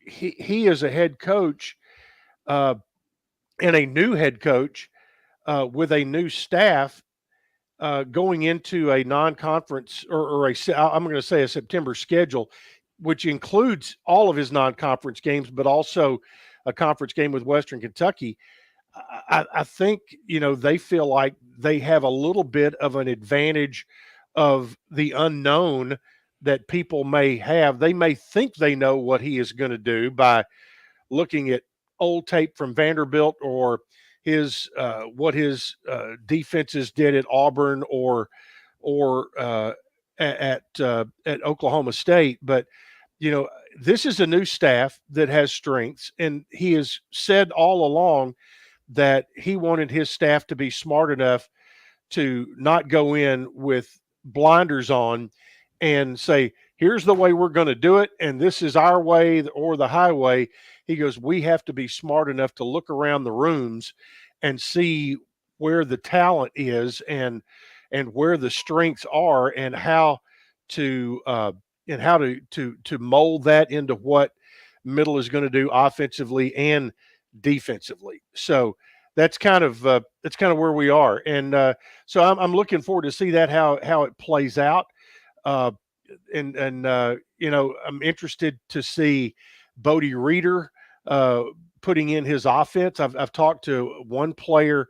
he is a head coach and a new head coach with a new staff going into a non-conference or I'm going to say a September schedule. which includes all of his non-conference games, but also a conference game with Western Kentucky. I think, they feel like they have a little bit of an advantage of the unknown that people may have. They may think they know what he is going to do by looking at old tape from Vanderbilt or what his defenses did at Auburn or at Oklahoma State. But, this is a new staff that has strengths, and he has said all along that he wanted his staff to be smart enough to not go in with blinders on and say, here's the way we're going to do it, and this is our way or the highway. He goes, we have to be smart enough to look around the rooms and see where the talent is and where the strengths are, and how to mold that into what Middle is going to do offensively and defensively. So that's kind of where we are, and so I'm looking forward to see that how it plays out. And I'm interested to see Bodie Reeder putting in his offense. I've talked to one player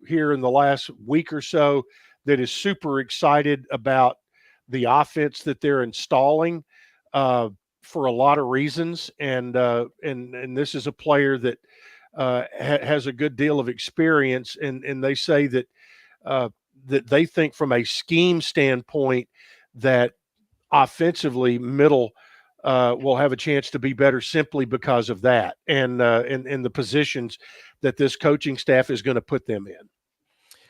here in the last week or so that is super excited about the offense that they're installing for a lot of reasons, and this is a player that has a good deal of experience, and they say that that they think from a scheme standpoint that offensively Middle will have a chance to be better simply because of that, and in the positions that this coaching staff is going to put them in.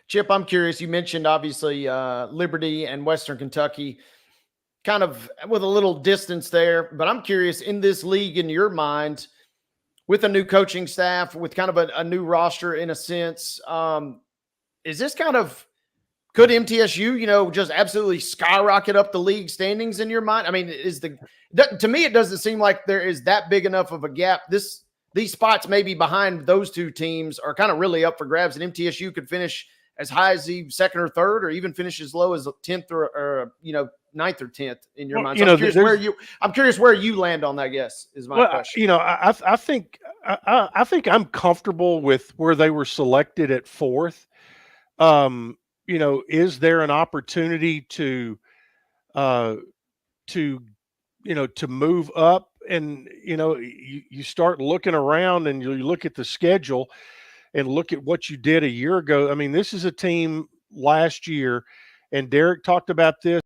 Chip, I'm curious. You mentioned obviously Liberty and Western Kentucky kind of with a little distance there, but I'm curious, in this league, in your mind, with a new coaching staff, with kind of a new roster in a sense, is this kind of, could MTSU, just absolutely skyrocket up the league standings in your mind? I mean, to me, it doesn't seem like there is that big enough of a gap. These spots maybe behind those two teams are kind of really up for grabs, and MTSU could finish as high as the second or third, or even finish as low as 10th or 9th or 10th in your mind. So I'm curious where you land on that. Guess is my question. I think I'm comfortable with where they were selected at 4th. Is there an opportunity to move up? And you start looking around and you look at the schedule and look at what you did a year ago. I mean, this is a team last year, and Derek talked about this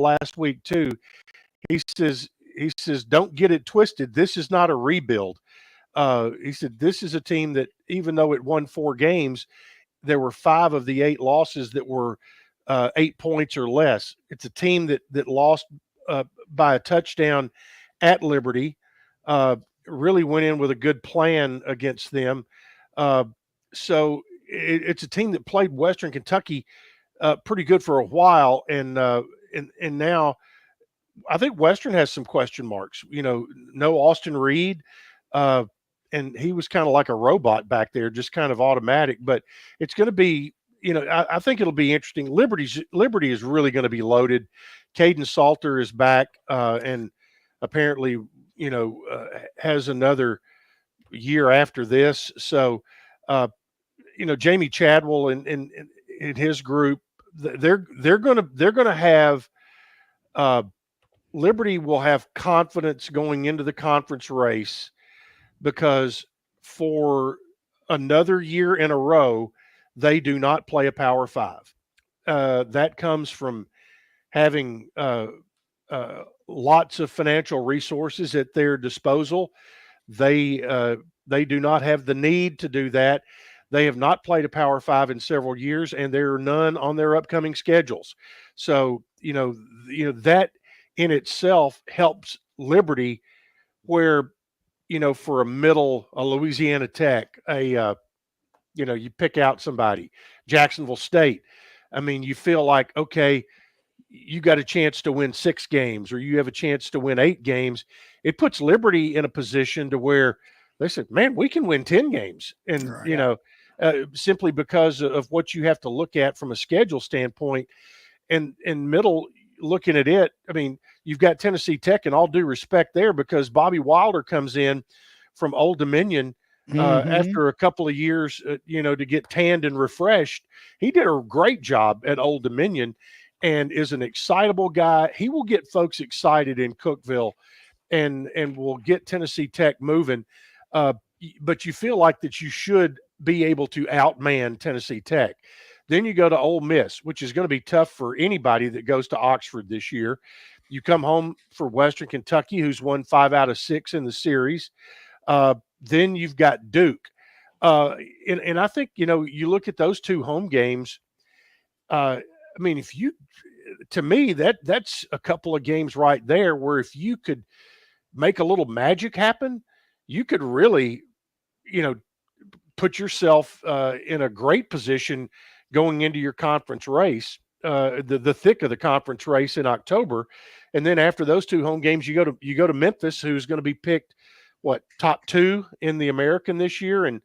last week too. He says, don't get it twisted. This is not a rebuild. He said, this is a team that, even though it won 4 games, there were 5 of the 8 losses that were 8 points or less. It's a team that lost by a touchdown at Liberty, really went in with a good plan against them. So it's a team that played Western Kentucky pretty good for a while, and now I think Western has some question marks. No Austin Reed, and he was kind of like a robot back there, just kind of automatic. But it's going to be, I think it'll be interesting. Liberty is really going to be loaded. Caden Salter is back, and apparently, has another year after this. So, Jamie Chadwell and his group, they're going to have Liberty will have confidence going into the conference race, because for another year in a row, they do not play a Power 5. That comes from having lots of financial resources at their disposal. They do not have the need to do that. They have not played a Power 5 in several years, and there are none on their upcoming schedules. So, that in itself helps Liberty, where, for a Louisiana Tech, you pick out somebody, Jacksonville State. I mean, you feel like, okay, you got a chance to win 6 games, or you have a chance to win 8 games. It puts Liberty in a position to where they said, man, we can win 10 games. And, right. Simply because of what you have to look at from a schedule standpoint. And Middle, looking at it, I mean, you've got Tennessee Tech, and all due respect there, because Bobby Wilder comes in from Old Dominion after a couple of years, to get tanned and refreshed. He did a great job at Old Dominion and is an excitable guy. He will get folks excited in Cookeville and will get Tennessee Tech moving. But you feel like that you should be able to outman Tennessee Tech. Then you go to Ole Miss, which is going to be tough for anybody that goes to Oxford this year. You come home for Western Kentucky, who's won 5 out of 6 in the series. Then you've got Duke. And I think, you look at those 2 home games. I mean, to me, that's a couple of games right there where if you could make a little magic happen, you could really, put yourself in a great position going into your conference race, the thick of the conference race in October. And then after those 2 home games, you go to Memphis, who's going to be picked top 2 in the American this year. And,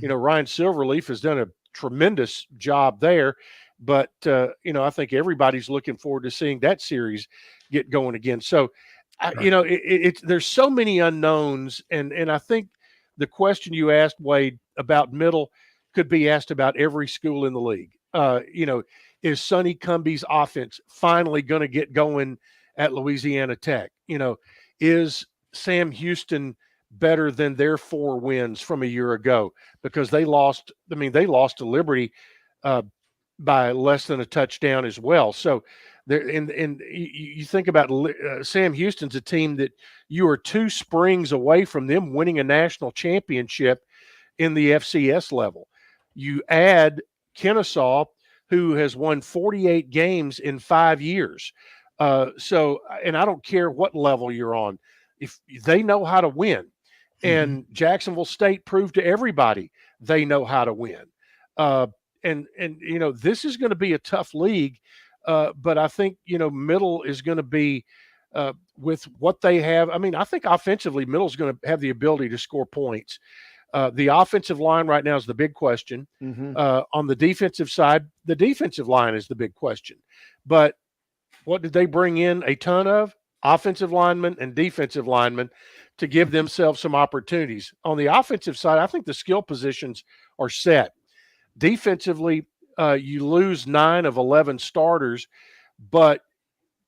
Ryan Silverleaf has done a tremendous job there. But, I think everybody's looking forward to seeing that series get going again. So, there's so many unknowns. And I think the question you asked, Wade, about Middle could be asked about every school in the league. Is Sonny Cumbie's offense finally going to get going at Louisiana Tech? Is Sam Houston better than their 4 wins from a year ago? Because they lost to Liberty by less than a touchdown as well. So you think about Sam Houston's a team that you are 2 springs away from them winning a national championship in the FCS level. You add Kennesaw, who has won 48 games in 5 years. And I don't care what level you're on, if they know how to win. And Jacksonville State proved to everybody they know how to win. And this is going to be a tough league. But I think, Middle is going to be with what they have. I mean, I think offensively, Middle's going to have the ability to score points. The offensive line right now is the big question. On the defensive side, the defensive line is the big question. But what did they bring in a ton of? Offensive linemen and defensive linemen to give themselves some opportunities. On the offensive side, I think the skill positions are set. Defensively, you lose 9 of 11 starters, but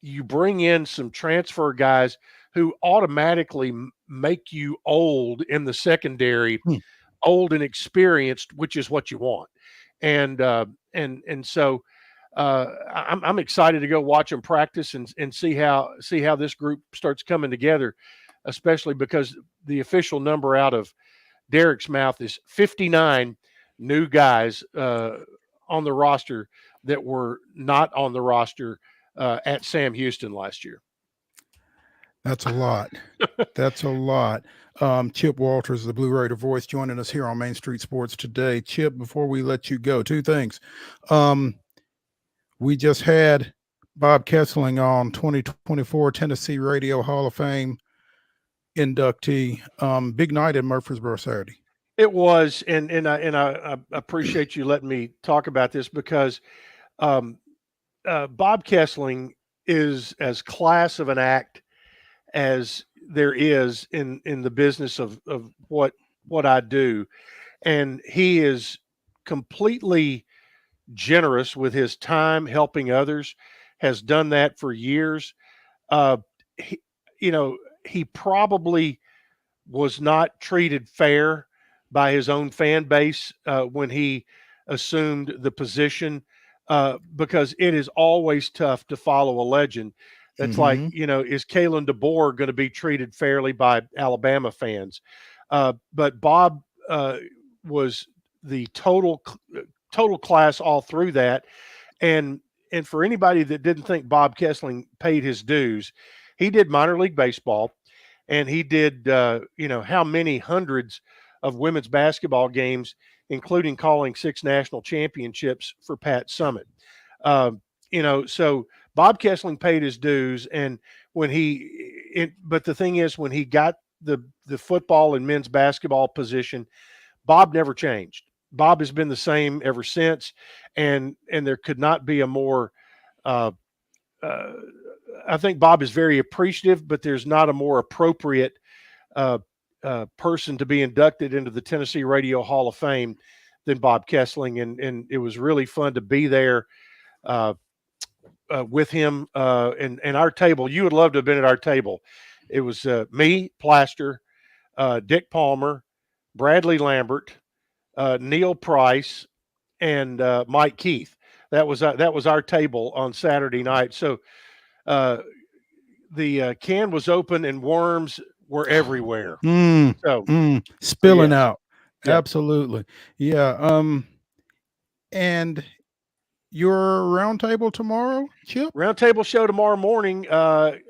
you bring in some transfer guys who automatically make you old in the secondary, old and experienced, which is what you want. And so I'm excited to go watch them practice and see how this group starts coming together, especially because the official number out of Derek's mouth is 59 new guys on the roster that were not on the roster at Sam Houston last year. That's a lot. That's a lot. Chip Walters, the Blue Raider voice, joining us here on Main Street Sports today. Chip, before we let you go, 2 things. We just had Bob KESLING on, 2024 Tennessee Radio Hall of Fame inductee. Big night in Murfreesboro Saturday. It was, and I appreciate you letting me talk about this because Bob KESLING is as class of an act as there is in the business of what I do. And he is completely generous with his time helping others, has done that for years. He probably was not treated fair by his own fan base when he assumed the position, because it is always tough to follow a legend. That's like, is Kalen DeBoer going to be treated fairly by Alabama fans? But Bob was the total class all through that. And for anybody that didn't think Bob KESLING paid his dues, he did minor league baseball, and he did, how many hundreds of women's basketball games, including calling 6 national championships for Pat Summitt. So Bob KESLING paid his dues. And but the thing is, when he got the football and men's basketball position, Bob never changed. Bob has been the same ever since. And there could not be a more I think Bob is very appreciative, but there's not a more appropriate person to be inducted into the Tennessee Radio Hall of Fame than Bob KESLING, and it was really fun to be there with him and our table. You would love to have been at our table. It was me, Plaster, Dick Palmer, Bradley Lambert, Neil Price, and Mike Keith. That was our table on Saturday night. So the can was open and worms were everywhere. Spilling out. Yeah. Absolutely. Yeah. And your roundtable tomorrow, Chip? Roundtable show tomorrow morning.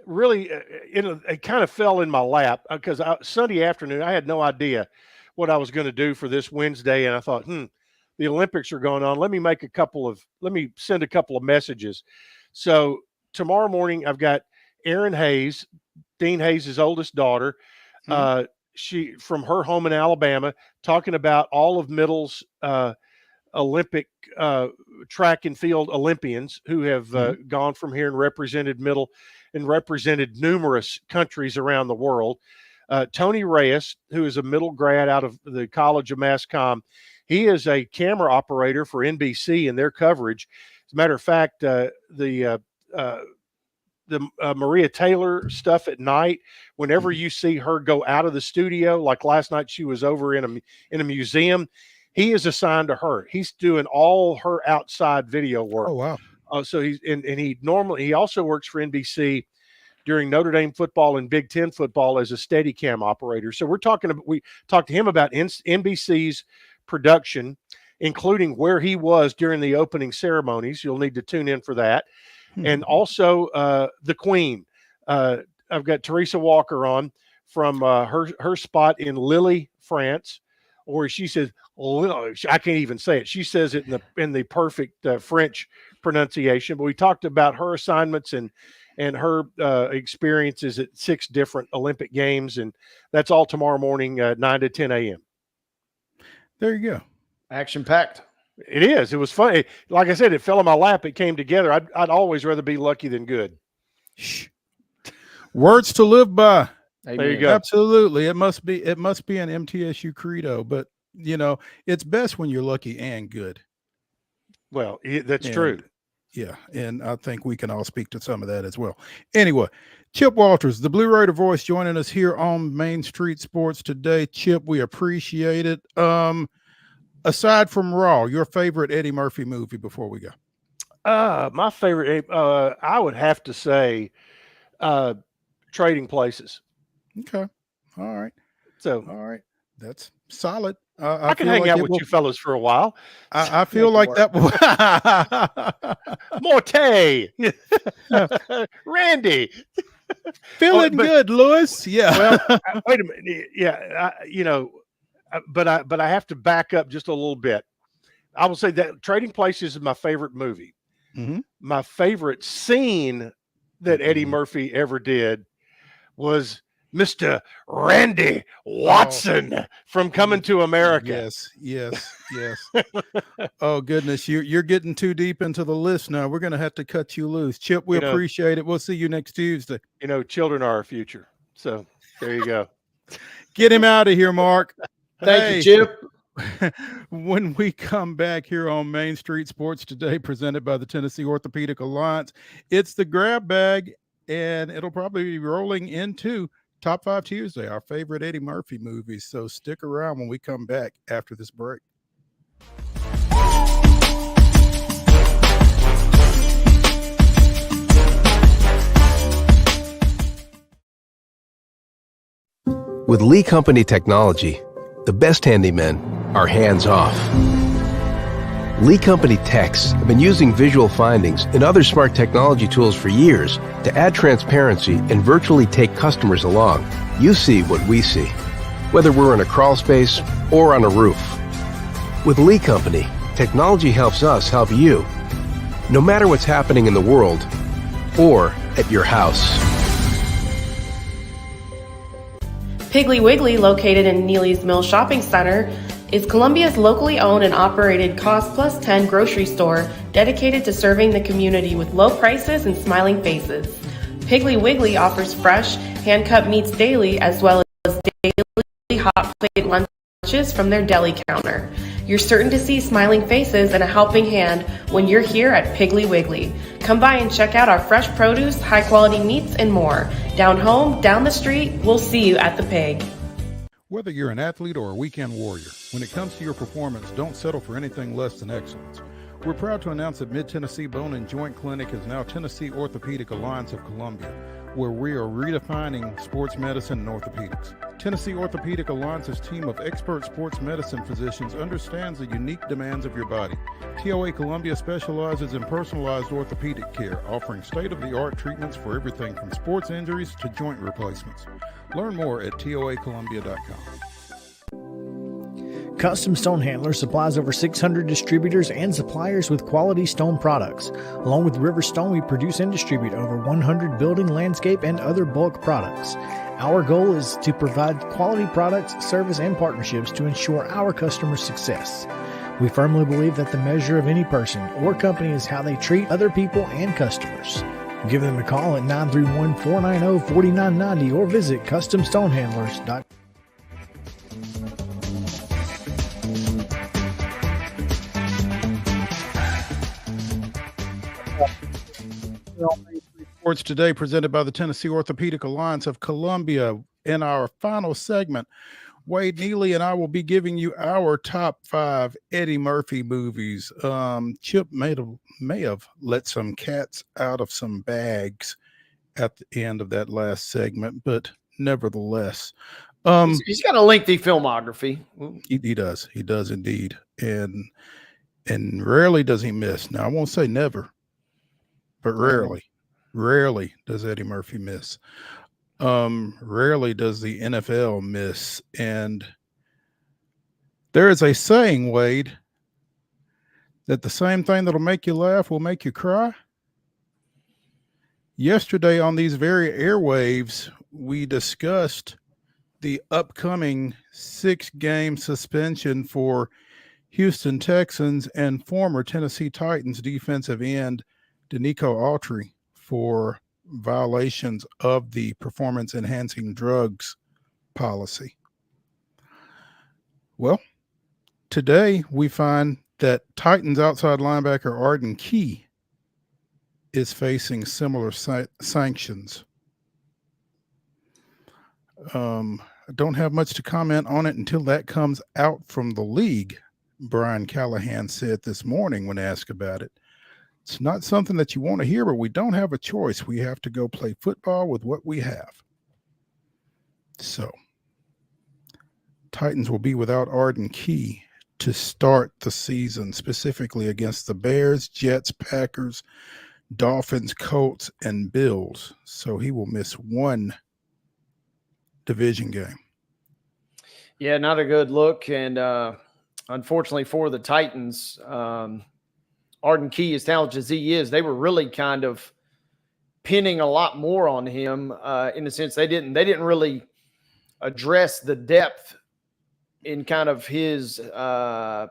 Really, it kind of fell in my lap because Sunday afternoon I had no idea what I was going to do for this Wednesday, and I thought, the Olympics are going on. Let me send a couple of messages. So tomorrow morning I've got Erin Hayes, Dean Hayes' oldest daughter. She from her home in Alabama, talking about all of Middle's Olympic track and field Olympians who have gone from here and represented Middle and represented numerous countries around the world. Tony Reyes, who is a Middle grad out of the College of Mass Comm, he is a camera operator for NBC in their coverage. As a matter of fact, the Maria Taylor stuff at night, whenever you see her go out of the studio, like last night she was over in a museum, he is assigned to her. He's doing all her outside video work. Oh, wow. So he also works for NBC during Notre Dame football and Big Ten football as a Steadicam operator. So we talked to him about NBC's production, including where he was during the opening ceremonies. You'll need to tune in for that. And also the Queen. I've got Teresa Walker on from her spot in Lille, France, where she says, I can't even say it. She says it in the perfect French pronunciation. But we talked about her assignments and her experiences at 6 different Olympic Games, and that's all tomorrow morning, 9 to 10 a.m. There you go. Action packed. It is. It was funny. Like I said, it fell in my lap. It came together. I'd always rather be lucky than good. Shh. Words to live by. Amen. There you go. Absolutely. It must be an MTSU credo, but it's best when you're lucky and good. Well, that's true. Yeah. And I think we can all speak to some of that as well. Anyway, Chip Walters, the Blue Raider voice, joining us here on Main Street Sports today. Chip, we appreciate it. Aside from Raw, your favorite Eddie Murphy movie before we go? My favorite, I would have to say Trading Places. Okay. All right. So, all right. That's solid. I can hang out with you fellas for a while. I feel like that. Morte. Randy. Feeling good, Lewis. Yeah. Well, wait a minute. Yeah. But I have to back up just a little bit. I will say that Trading Places is my favorite movie. Mm-hmm. My favorite scene that Eddie Murphy ever did was Mr. Randy Watson from Coming to America. Yes. Oh, goodness. You're getting too deep into the list now. We're going to have to cut you loose. Chip, we appreciate it. We'll see you next Tuesday. Children are our future. So there you go. Get him out of here, Mark. Thank you, Chip. When we come back here on Main Street Sports today, presented by the Tennessee Orthopedic Alliance, it's the grab bag, and it'll probably be rolling into Top 5 Tuesday, our favorite Eddie Murphy movies. So stick around when we come back after this break. With Lee Company technology, the best handymen are hands-off. Lee Company techs have been using visual findings and other smart technology tools for years to add transparency and virtually take customers along. You see what we see, whether we're in a crawl space or on a roof. With Lee Company, technology helps us help you, no matter what's happening in the world or at your house. Piggly Wiggly, located in Neely's Mill Shopping Center, is Columbia's locally owned and operated Cost Plus 10 grocery store dedicated to serving the community with low prices and smiling faces. Piggly Wiggly offers fresh, hand-cut meats daily as well as daily hot plate lunches from their deli counter. You're certain to see smiling faces and a helping hand when you're here at Piggly Wiggly. Come by and check out our fresh produce, high-quality meats, and more. Down home, down the street, we'll see you at the Pig. Whether you're an athlete or a weekend warrior, when it comes to your performance, don't settle for anything less than excellence. We're proud to announce that Mid-Tennessee Bone and Joint Clinic is now Tennessee Orthopedic Alliance of Columbia, where we are redefining sports medicine and orthopedics. Tennessee Orthopedic Alliance's team of expert sports medicine physicians understands the unique demands of your body. TOA Columbia specializes in personalized orthopedic care, offering state-of-the-art treatments for everything from sports injuries to joint replacements. Learn more at toacolumbia.com. Custom Stone Handler supplies over 600 distributors and suppliers with quality stone products. Along with River Stone, we produce and distribute over 100 building, landscape, and other bulk products. Our goal is to provide quality products, service, and partnerships to ensure our customers' success. We firmly believe that the measure of any person or company is how they treat other people and customers. Give them a call at 931-490-4990 or visit CustomStonehandlers.com. Sports Today, presented by the Tennessee Orthopedic Alliance of Columbia. In our final segment, Wade Neely and I will be giving you our top 5 Eddie Murphy movies. Chip may have let some cats out of some bags at the end of that last segment, but nevertheless, he's got a lengthy filmography. He does indeed, and rarely does he miss. Now I won't say never, but rarely does Eddie Murphy miss. Rarely does the NFL miss. And there is a saying, Wade, that the same thing that'll make you laugh will make you cry. Yesterday on these very airwaves, we discussed the upcoming 6-game suspension for Houston Texans and former Tennessee Titans defensive end Danico Autry for violations of the performance-enhancing drugs policy. Well, today we find that Titans outside linebacker Arden Key is facing similar sanctions. I don't have much to comment on it until that comes out from the league, Brian Callahan said this morning when asked about it. It's not something that you want to hear, but we don't have a choice. We have to go play football with what we have. So, Titans will be without Arden Key to start the season, specifically against the Bears, Jets, Packers, Dolphins, Colts, and Bills. So he will miss one division game. Yeah, not a good look. And unfortunately for the Titans, Arden Key, as talented as he is, they were really kind of pinning a lot more on him in the sense they didn't really address the depth in kind of his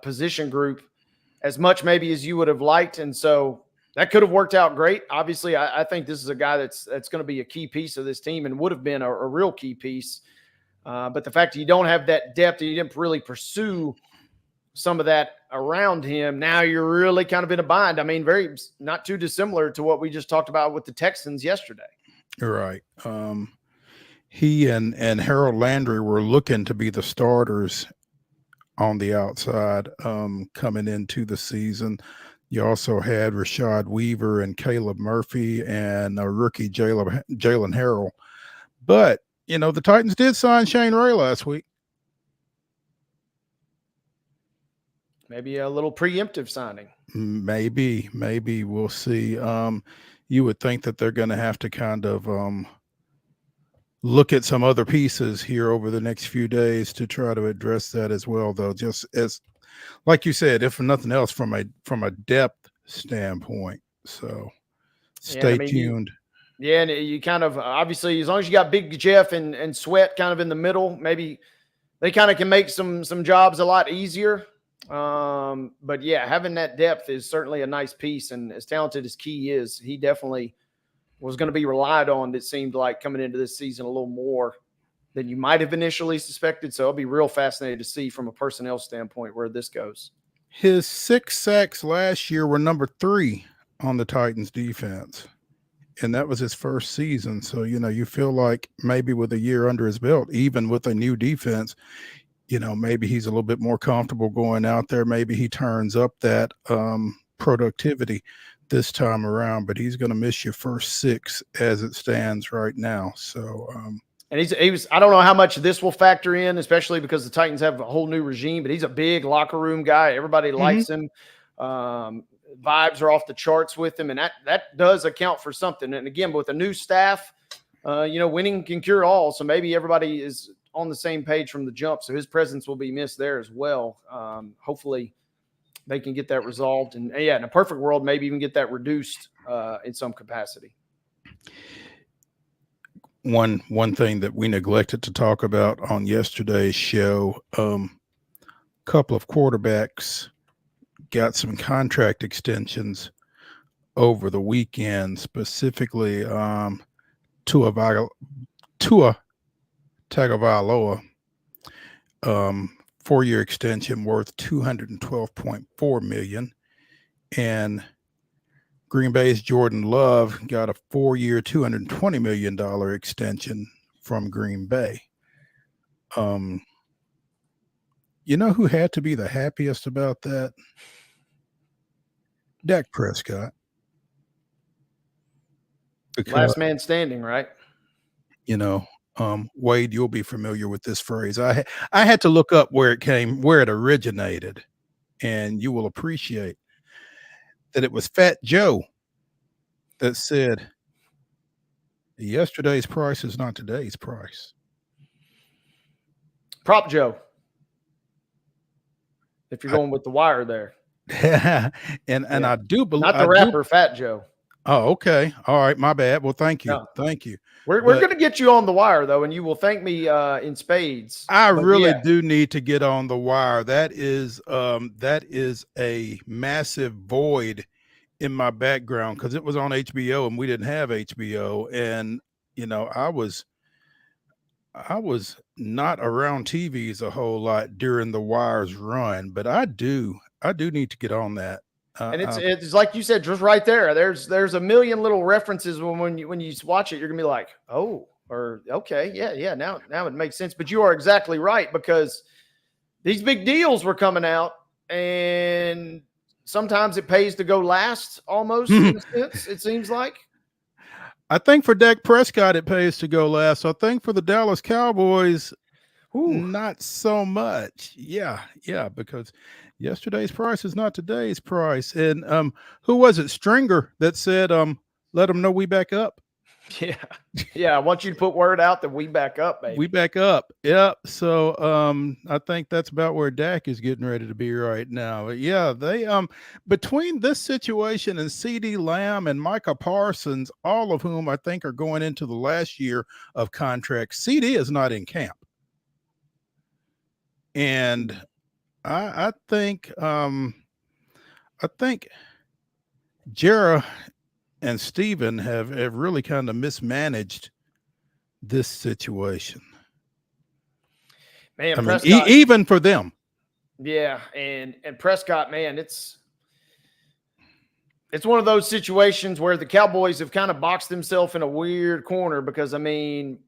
position group as much maybe as you would have liked. And so that could have worked out great. Obviously, I think this is a guy that's going to be a key piece of this team and would have been a real key piece. But the fact that you don't have that depth and you didn't really pursue some of that around him, now you're really kind of in a bind. I mean, very not too dissimilar to what we just talked about with the Texans yesterday. Right. He and Harold Landry were looking to be the starters on the outside coming into the season. You also had Rashad Weaver and Caleb Murphy and a rookie Jalen Harrell. But, you know, the Titans did sign Shane Ray last week. Maybe a little preemptive signing. Maybe we'll see. You would think that they're going to have to kind of look at some other pieces here over the next few days to try to address that as well, though, just as like you said, if nothing else from a depth standpoint. So stay tuned. And you kind of obviously, as long as you got Big Jeff and Sweat kind of in the middle, maybe they kind of can make some jobs a lot easier. But yeah, having that depth is certainly a nice piece. And as talented as Key is, he definitely was going to be relied on, it seemed like, coming into this season a little more than you might have initially suspected. So I'll be real fascinated to see from a personnel standpoint where this goes. His 6 sacks last year were number 3 on the Titans defense, and that was his first season. So, you feel like maybe with a year under his belt, even with a new defense, maybe he's a little bit more comfortable going out there. Maybe he turns up that productivity this time around, but he's going to miss your first 6 as it stands right now. So, and he was, I don't know how much this will factor in, especially because the Titans have a whole new regime, but he's a big locker room guy. Everybody likes him. Vibes are off the charts with him, and that does account for something. And again, with a new staff, winning can cure all. So maybe everybody is on the same page from the jump. So his presence will be missed there as well. Hopefully they can get that resolved. And yeah, in a perfect world, maybe even get that reduced in some capacity. One thing that we neglected to talk about on yesterday's show, couple of quarterbacks got some contract extensions over the weekend, specifically Tua Tagovailoa, 4-year extension worth $212.4 million, and Green Bay's Jordan Love got a 4-year, $220 million extension from Green Bay. You know who had to be the happiest about that? Dak Prescott. Because, last man standing, right? Wade, you'll be familiar with this phrase. I had to look up where it originated, and you will appreciate that it was Fat Joe that said, yesterday's price is not today's price. Prop Joe, if you're going with the wire there. and I do believe not the rapper Fat Joe. Oh, okay. All right. My bad. Well, thank you. No. Thank you. We're going to get you on the wire, though, and you will thank me in spades. I really do need to get on the wire. That is a massive void in my background because it was on HBO and we didn't have HBO. And, I was not around TVs a whole lot during the Wire's run, but I do need to get on that. And it's like you said, just right there. There's a million little references when you watch it, you're gonna be like, oh, or okay, yeah. Now it makes sense. But you are exactly right, because these big deals were coming out, and sometimes it pays to go last. Almost in a sense, it seems like. I think for Dak Prescott, it pays to go last. I think for the Dallas Cowboys, not so much. Yeah, because yesterday's price is not today's price. And who was it? Stringer that said, let them know we back up. Yeah. I want you to put word out that we back up, baby. We back up. Yep. So I think that's about where Dak is getting ready to be right now. But yeah, they between this situation and CeeDee Lamb and Micah Parsons, all of whom I think are going into the last year of contracts, CeeDee is not in camp. And I think Jera and Steven have really kind of mismanaged this situation. Man, I Prescott, mean, even for them. Yeah, and Prescott, man, it's one of those situations where the Cowboys have kind of boxed themselves in a weird corner, because, I mean,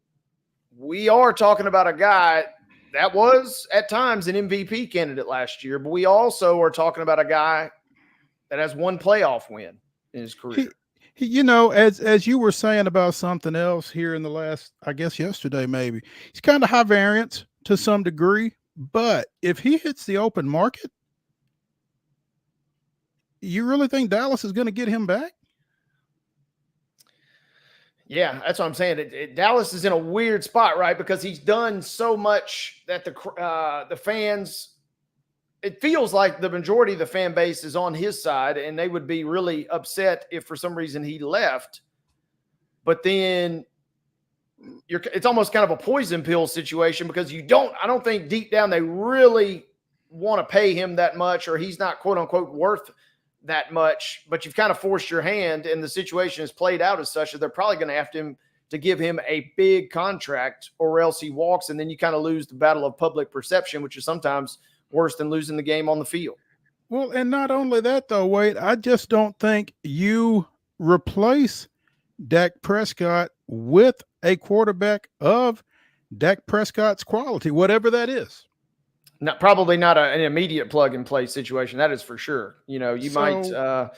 we are talking about a guy that was at times an MVP candidate last year, but we also are talking about a guy that has one playoff win in his career. As you were saying about something else here in the last, I guess yesterday maybe, he's kind of high variance to some degree, but if he hits the open market, you really think Dallas is going to get him back? Yeah, that's what I'm saying. Dallas is in a weird spot, right? Because he's done so much that the fans, it feels like the majority of the fan base is on his side, and they would be really upset if for some reason he left. But then it's almost kind of a poison pill situation, because I don't think deep down they really want to pay him that much, or he's not quote unquote worth that much, but you've kind of forced your hand, and the situation has played out as such that they're probably going to have to give him a big contract, or else he walks, and then you kind of lose the battle of public perception, which is sometimes worse than losing the game on the field. Well, and not only that, though, Wade, I just don't think you replace Dak Prescott with a quarterback of Dak Prescott's quality, whatever that is. Probably not an immediate plug-and-play situation, that is for sure. You know, you might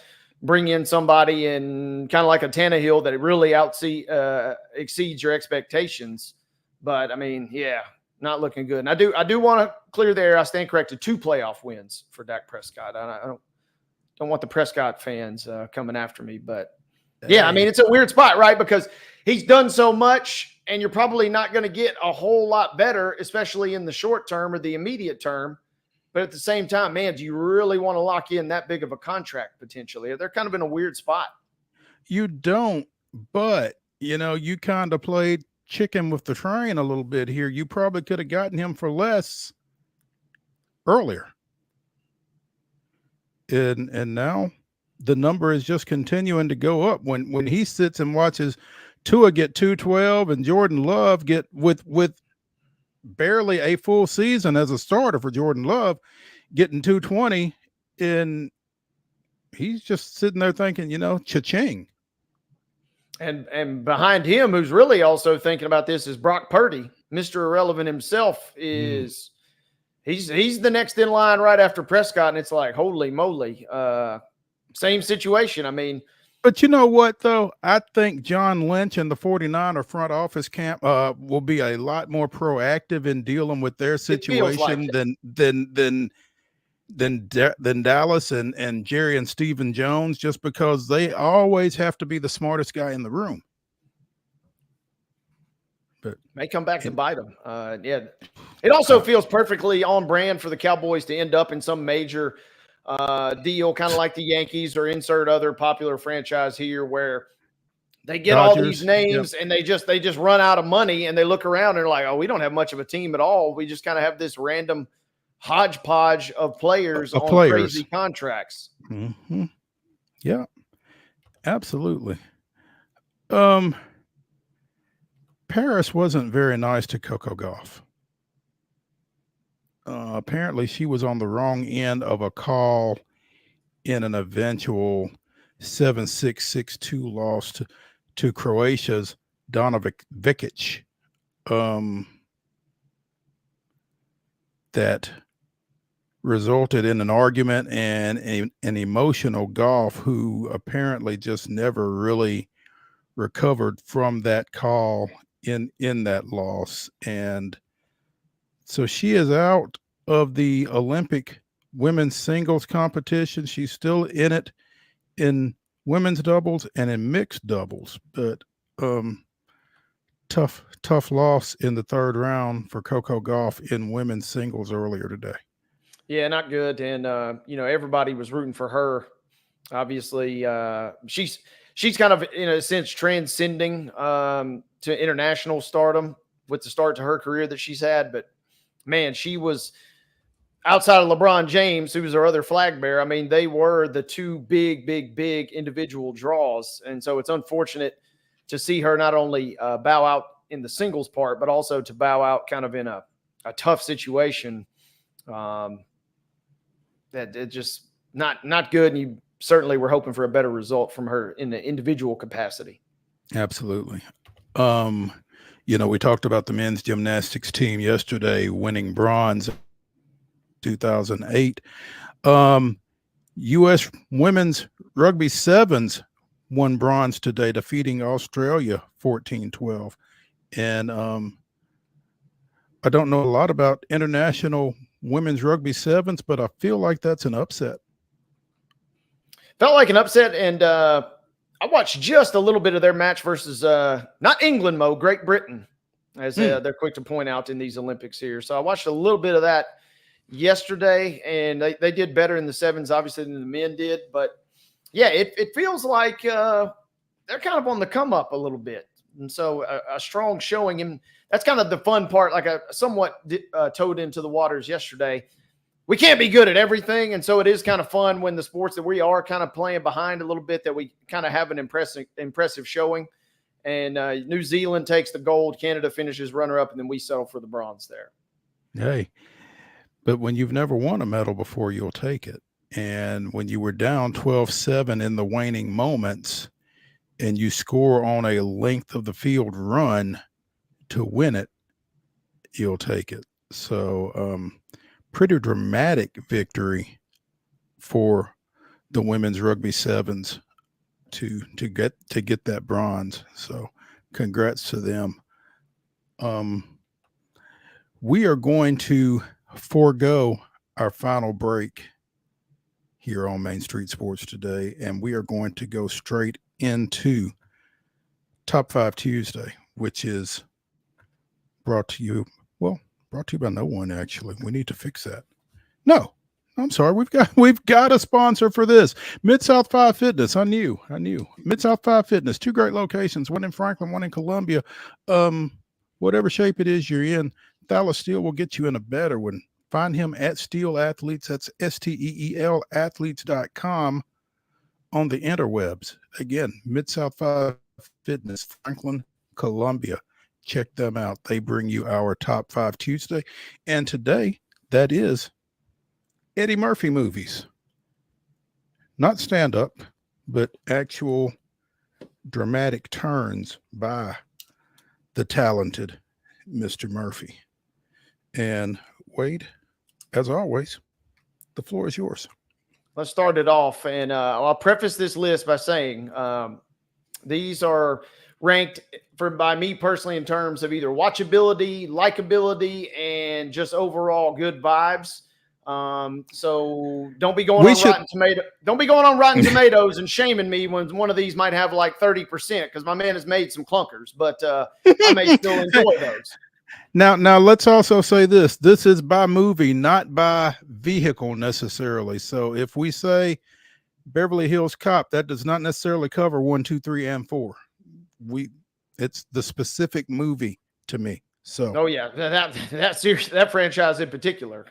bring in somebody in kind of like a Tannehill that really exceeds your expectations. But, I mean, yeah, not looking good. And I do want to clear the air. I stand corrected. 2 playoff wins for Dak Prescott. I don't want the Prescott fans coming after me. But, yeah, I mean, it's a weird spot, right? Because he's done so much, and you're probably not going to get a whole lot better, especially in the short term or the immediate term. But at the same time, man, do you really want to lock in that big of a contract potentially? They're kind of in a weird spot. You don't, but, you know, you kind of played chicken with the train a little bit here. You probably could have gotten him for less earlier. And now the number is just continuing to go up. When he sits and watches Tua get 212 and Jordan Love get with barely a full season as a starter for Jordan Love, getting 220, and he's just sitting there thinking, you know, cha-ching. And behind him, who's really also thinking about this, is Brock Purdy. Mr. Irrelevant himself is he's the next in line right after Prescott, and it's like, holy moly. Same situation. I mean, but you know what, though? I think John Lynch and the 49er front office camp will be a lot more proactive in dealing with their situation than Dallas and Jerry and Stephen Jones, just because they always have to be the smartest guy in the room. But may come back to bite them. Yeah, it also feels perfectly on brand for the Cowboys to end up in some major deal, kind of like the Yankees, or insert other popular franchise here, where they get Dodgers, all these names, and they just run out of money, and they look around and they're like, oh, we don't have much of a team at all. We just kind of have this random hodgepodge of players on crazy contracts. Mm-hmm. Yeah, absolutely. Paris wasn't very nice to Coco Gauff. Apparently she was on the wrong end of a call in an eventual 7-6-6-2 loss to Croatia's Donna Vikic. That resulted in an argument and an emotional Gauff, who apparently just never really recovered from that call in that loss. And so she is out of the Olympic women's singles competition. She's still in it in women's doubles and in mixed doubles, but tough loss in the third round for Coco Gauff in women's singles earlier today. Yeah, not good. And you know, everybody was rooting for her. Obviously, she's kind of, in a sense, transcending to international stardom with the start to her career that she's had. But man, she was, outside of LeBron James, who was her other flag bearer, I mean, they were the two big individual draws. And so it's unfortunate to see her not only bow out in the singles part, but also to bow out kind of in a tough situation. That it just not good. And you certainly were hoping for a better result from her in the individual capacity. Absolutely. You know, we talked about the men's gymnastics team yesterday winning bronze 2008. U.S. women's rugby sevens won bronze today, defeating Australia 14-12. And I don't know a lot about international women's rugby sevens, but I feel like that's an upset. Felt like an upset, and I watched just a little bit of their match versus not England, Great Britain, as they're quick to point out in these Olympics here. So I watched a little bit of that yesterday, and they did better in the sevens, obviously, than the men did. But yeah, it feels like they're kind of on the come up a little bit, and so a strong showing. And that's kind of the fun part. Like I somewhat towed into the waters yesterday. we can't be good at everything. And so it is kind of fun when the sports that we are kind of playing behind a little bit, that we kind of have an impressive showing. And New Zealand takes the gold, Canada finishes runner-up, and then we settle for the bronze there. Hey, but when you've never won a medal before, you'll take it. And when you were down 12-7 in the waning moments and you score on a length of the field run to win it, you'll take it. So pretty dramatic victory for the women's rugby sevens to get that bronze. So congrats to them. We are going to forego our final break here on Main Street Sports today, and we are going to go straight into Top 5 Tuesday, which is brought to you by no one, actually. We need to fix that. No, I'm sorry. We've got a sponsor for this. Mid-South 5 Fitness. I knew. Mid-South 5 Fitness, 2 great locations, one in Franklin, one in Columbia. Whatever shape it is you're in, Thalos Steel will get you in a better one. Find him at Steel Athletes. That's STEEL athletes.com on the interwebs. Again, Mid-South 5 Fitness, Franklin, Columbia. Check them out. They bring you our Top 5 Tuesday. And today, that is Eddie Murphy movies. Not stand-up, but actual dramatic turns by the talented Mr. Murphy. And Wade, as always, the floor is yours. Let's start it off. And I'll preface this list by saying these are ranked by me personally in terms of either watchability, likability, and just overall good vibes. So don't be going on Rotten Tomatoes. Don't be going on Rotten Tomatoes and shaming me when one of these might have like 30%, because my man has made some clunkers, but I may still enjoy those. Now let's also say this. This is by movie, not by vehicle necessarily. So if we say Beverly Hills Cop, that does not necessarily cover 1, 2, 3, and 4. It's the specific movie to me. So oh yeah, that franchise in particular.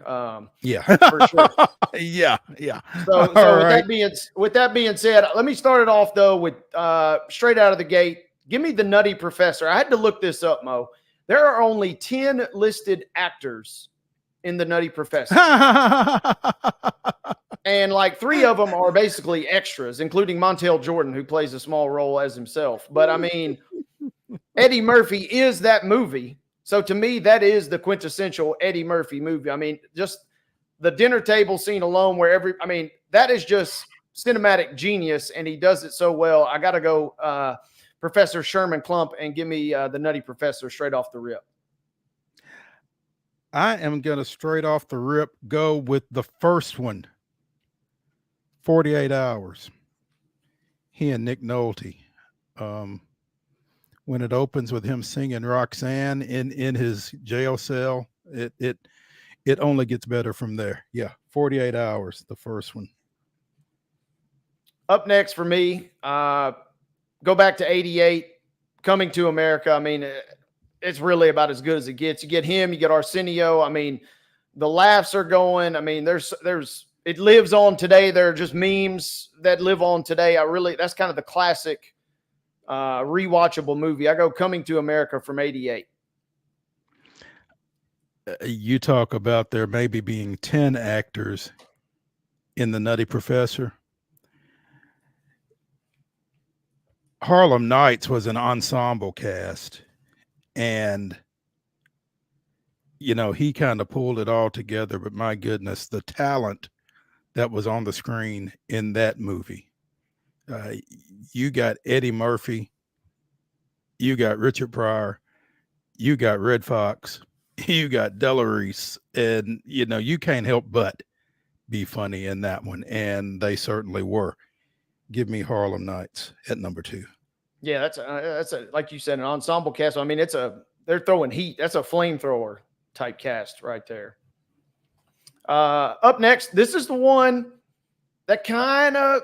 Yeah, for sure. yeah. So right. with that being said, let me start it off though with straight out of the gate. Give me the Nutty Professor. I had to look this up, Mo. There are only 10 listed actors in the Nutty Professor. And like 3 of them are basically extras, including Montel Jordan, who plays a small role as himself. But I mean, Eddie Murphy is that movie. So to me, that is the quintessential Eddie Murphy movie. I mean, just the dinner table scene alone that is just cinematic genius, and he does it so well. I got to go Professor Sherman Klump and give me the Nutty Professor straight off the rip. I am going to straight off the rip go with the first one, 48 Hours. He and Nick Nolte. When it opens with him singing Roxanne in his jail cell, it only gets better from there. Yeah, 48 Hours, the first one. Up next for me, go back to 88, Coming to America. I mean, it's really about as good as it gets. You get him, you get Arsenio. I mean, the laughs are going. I mean, it lives on today. There are just memes that live on today. That's kind of the classic rewatchable movie. I go Coming to America from 88. You talk about there maybe being 10 actors in the Nutty Professor. Harlem Nights was an ensemble cast, and he kind of pulled it all together, but my goodness, the talent that was on the screen in that movie. You got Eddie Murphy, you got Richard Pryor, you got Red Fox, you got Delarice, and you can't help but be funny in that one, and they certainly were. Give me Harlem Nights at number 2. Yeah, that's a like you said, an ensemble cast. I mean, they're throwing heat. That's a flamethrower type cast right there. Up next, this is the one that kind of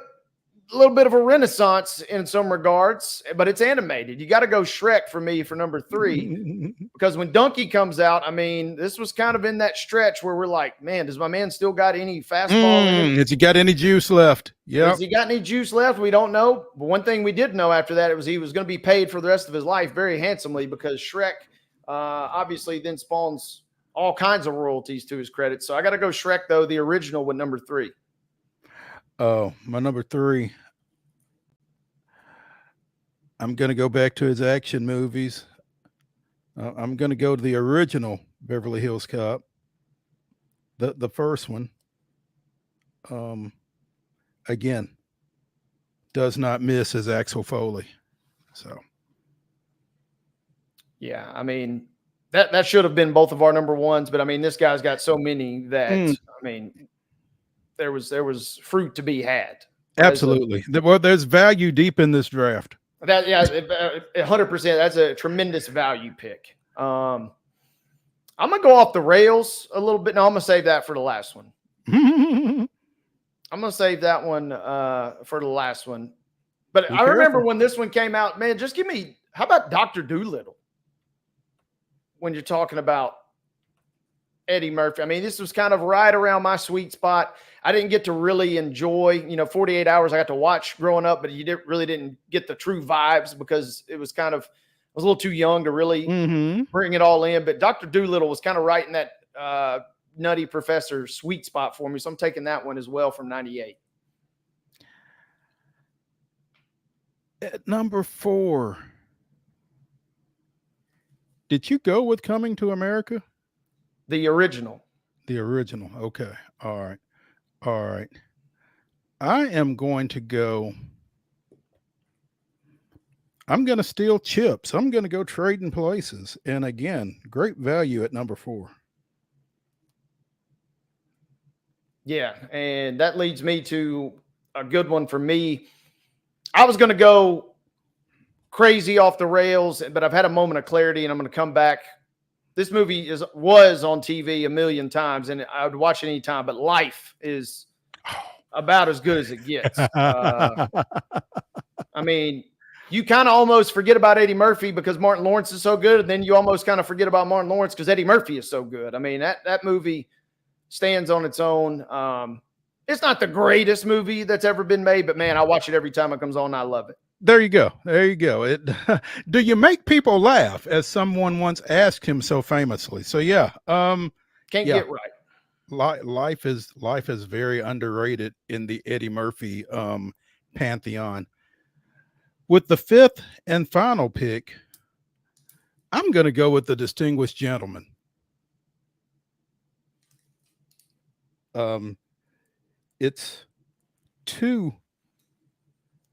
a little bit of a renaissance in some regards, but it's animated. You got to go Shrek for me for number 3, because when Donkey comes out, I mean, this was kind of in that stretch where we're like, man, does my man still got any fastball in him? Has he got any juice left? Yeah. Has he got any juice left? We don't know. But one thing we did know after that, it was he was going to be paid for the rest of his life very handsomely, because Shrek obviously then spawns all kinds of royalties to his credit. So I got to go Shrek, though, the original, with number 3. Oh, my number 3. I'm going to go back to his action movies. I'm going to go to the original Beverly Hills Cop, the first one. Again, does not miss as Axel Foley. So, yeah, I mean, that should have been both of our number 1s, but I mean, this guy's got so many that I mean, there was fruit to be had. Absolutely. Well, there's value deep in this draft. That 100%. That's a tremendous value pick. I'm gonna go off the rails a little bit. No, I'm gonna save that for the last one. I'm gonna save that one for the last one. But I remember when this one came out, man, just give me, how about Dr. Doolittle? When you're talking about Eddie Murphy. I mean, this was kind of right around my sweet spot. I didn't get to really enjoy, 48 Hours I got to watch growing up, but you really didn't get the true vibes, because it was kind of, I was a little too young to really bring it all in. But Dr. Doolittle was kind of right in that Nutty Professor sweet spot for me. So I'm taking that one as well from 98. At number 4. Did you go with Coming to America? The original. The original. Okay. All right. All right. I am going to go. I'm going to steal chips. I'm going to go trading places. And again, great value at number 4. Yeah. And that leads me to a good one for me. I was going to go crazy off the rails, but I've had a moment of clarity, and I'm going to come back. This movie was on TV a million times, and I would watch it anytime, but Life is about as good as it gets. I mean, you kind of almost forget about Eddie Murphy because Martin Lawrence is so good, and then you almost kind of forget about Martin Lawrence because Eddie Murphy is so good. I mean, that movie stands on its own. It's not the greatest movie that's ever been made, but man, I watch it every time it comes on. And I love it. There you go. There you go. Do you make people laugh, as someone once asked him so famously? So yeah, can't get right. Life is very underrated in the Eddie Murphy pantheon. With the 5th and final pick, I'm going to go with The Distinguished Gentleman. It's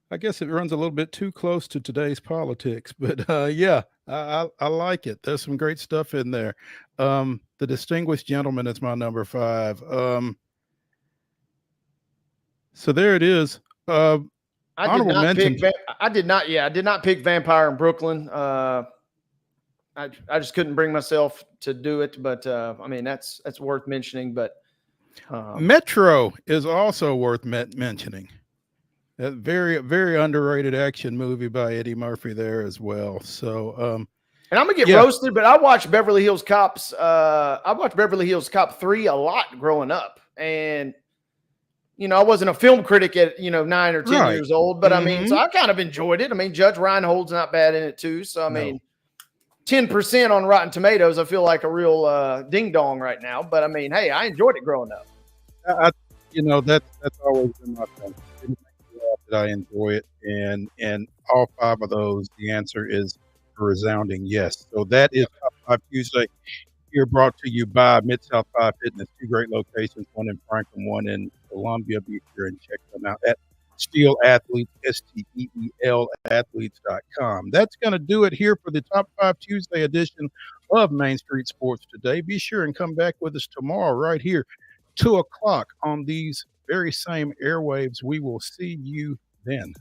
I guess it runs a little bit too close to today's politics, but yeah, I like it. There's some great stuff in there. The Distinguished Gentleman is my number 5. So there it is. I did not pick Vampire in Brooklyn. I just couldn't bring myself to do it, but I mean, that's worth mentioning. But Metro is also worth mentioning. A very, very underrated action movie by Eddie Murphy there as well. So, and I'm gonna get roasted, but I watched Beverly Hills Cops. I watched Beverly Hills Cop 3 a lot growing up, and I wasn't a film critic at 9 or 10 years old, but I mean, so I kind of enjoyed it. I mean, Judge Reinhold's not bad in it too. So I mean, 10% on Rotten Tomatoes. I feel like a real ding dong right now, but I mean, hey, I enjoyed it growing up. That's always been my thing. That I enjoy it, and all 5 of those, the answer is a resounding yes. So that is Top 5 Tuesday, here brought to you by Mid-South 5 Fitness. 2 great locations, one in Franklin, one in Columbia. Be sure and check them out at Steel Athletes, STEEL athletes.com. That's going to do it here for the Top 5 Tuesday edition of Main Street Sports Today. Be sure and come back with us tomorrow right here, 2 o'clock on these very same airwaves. We will see you then.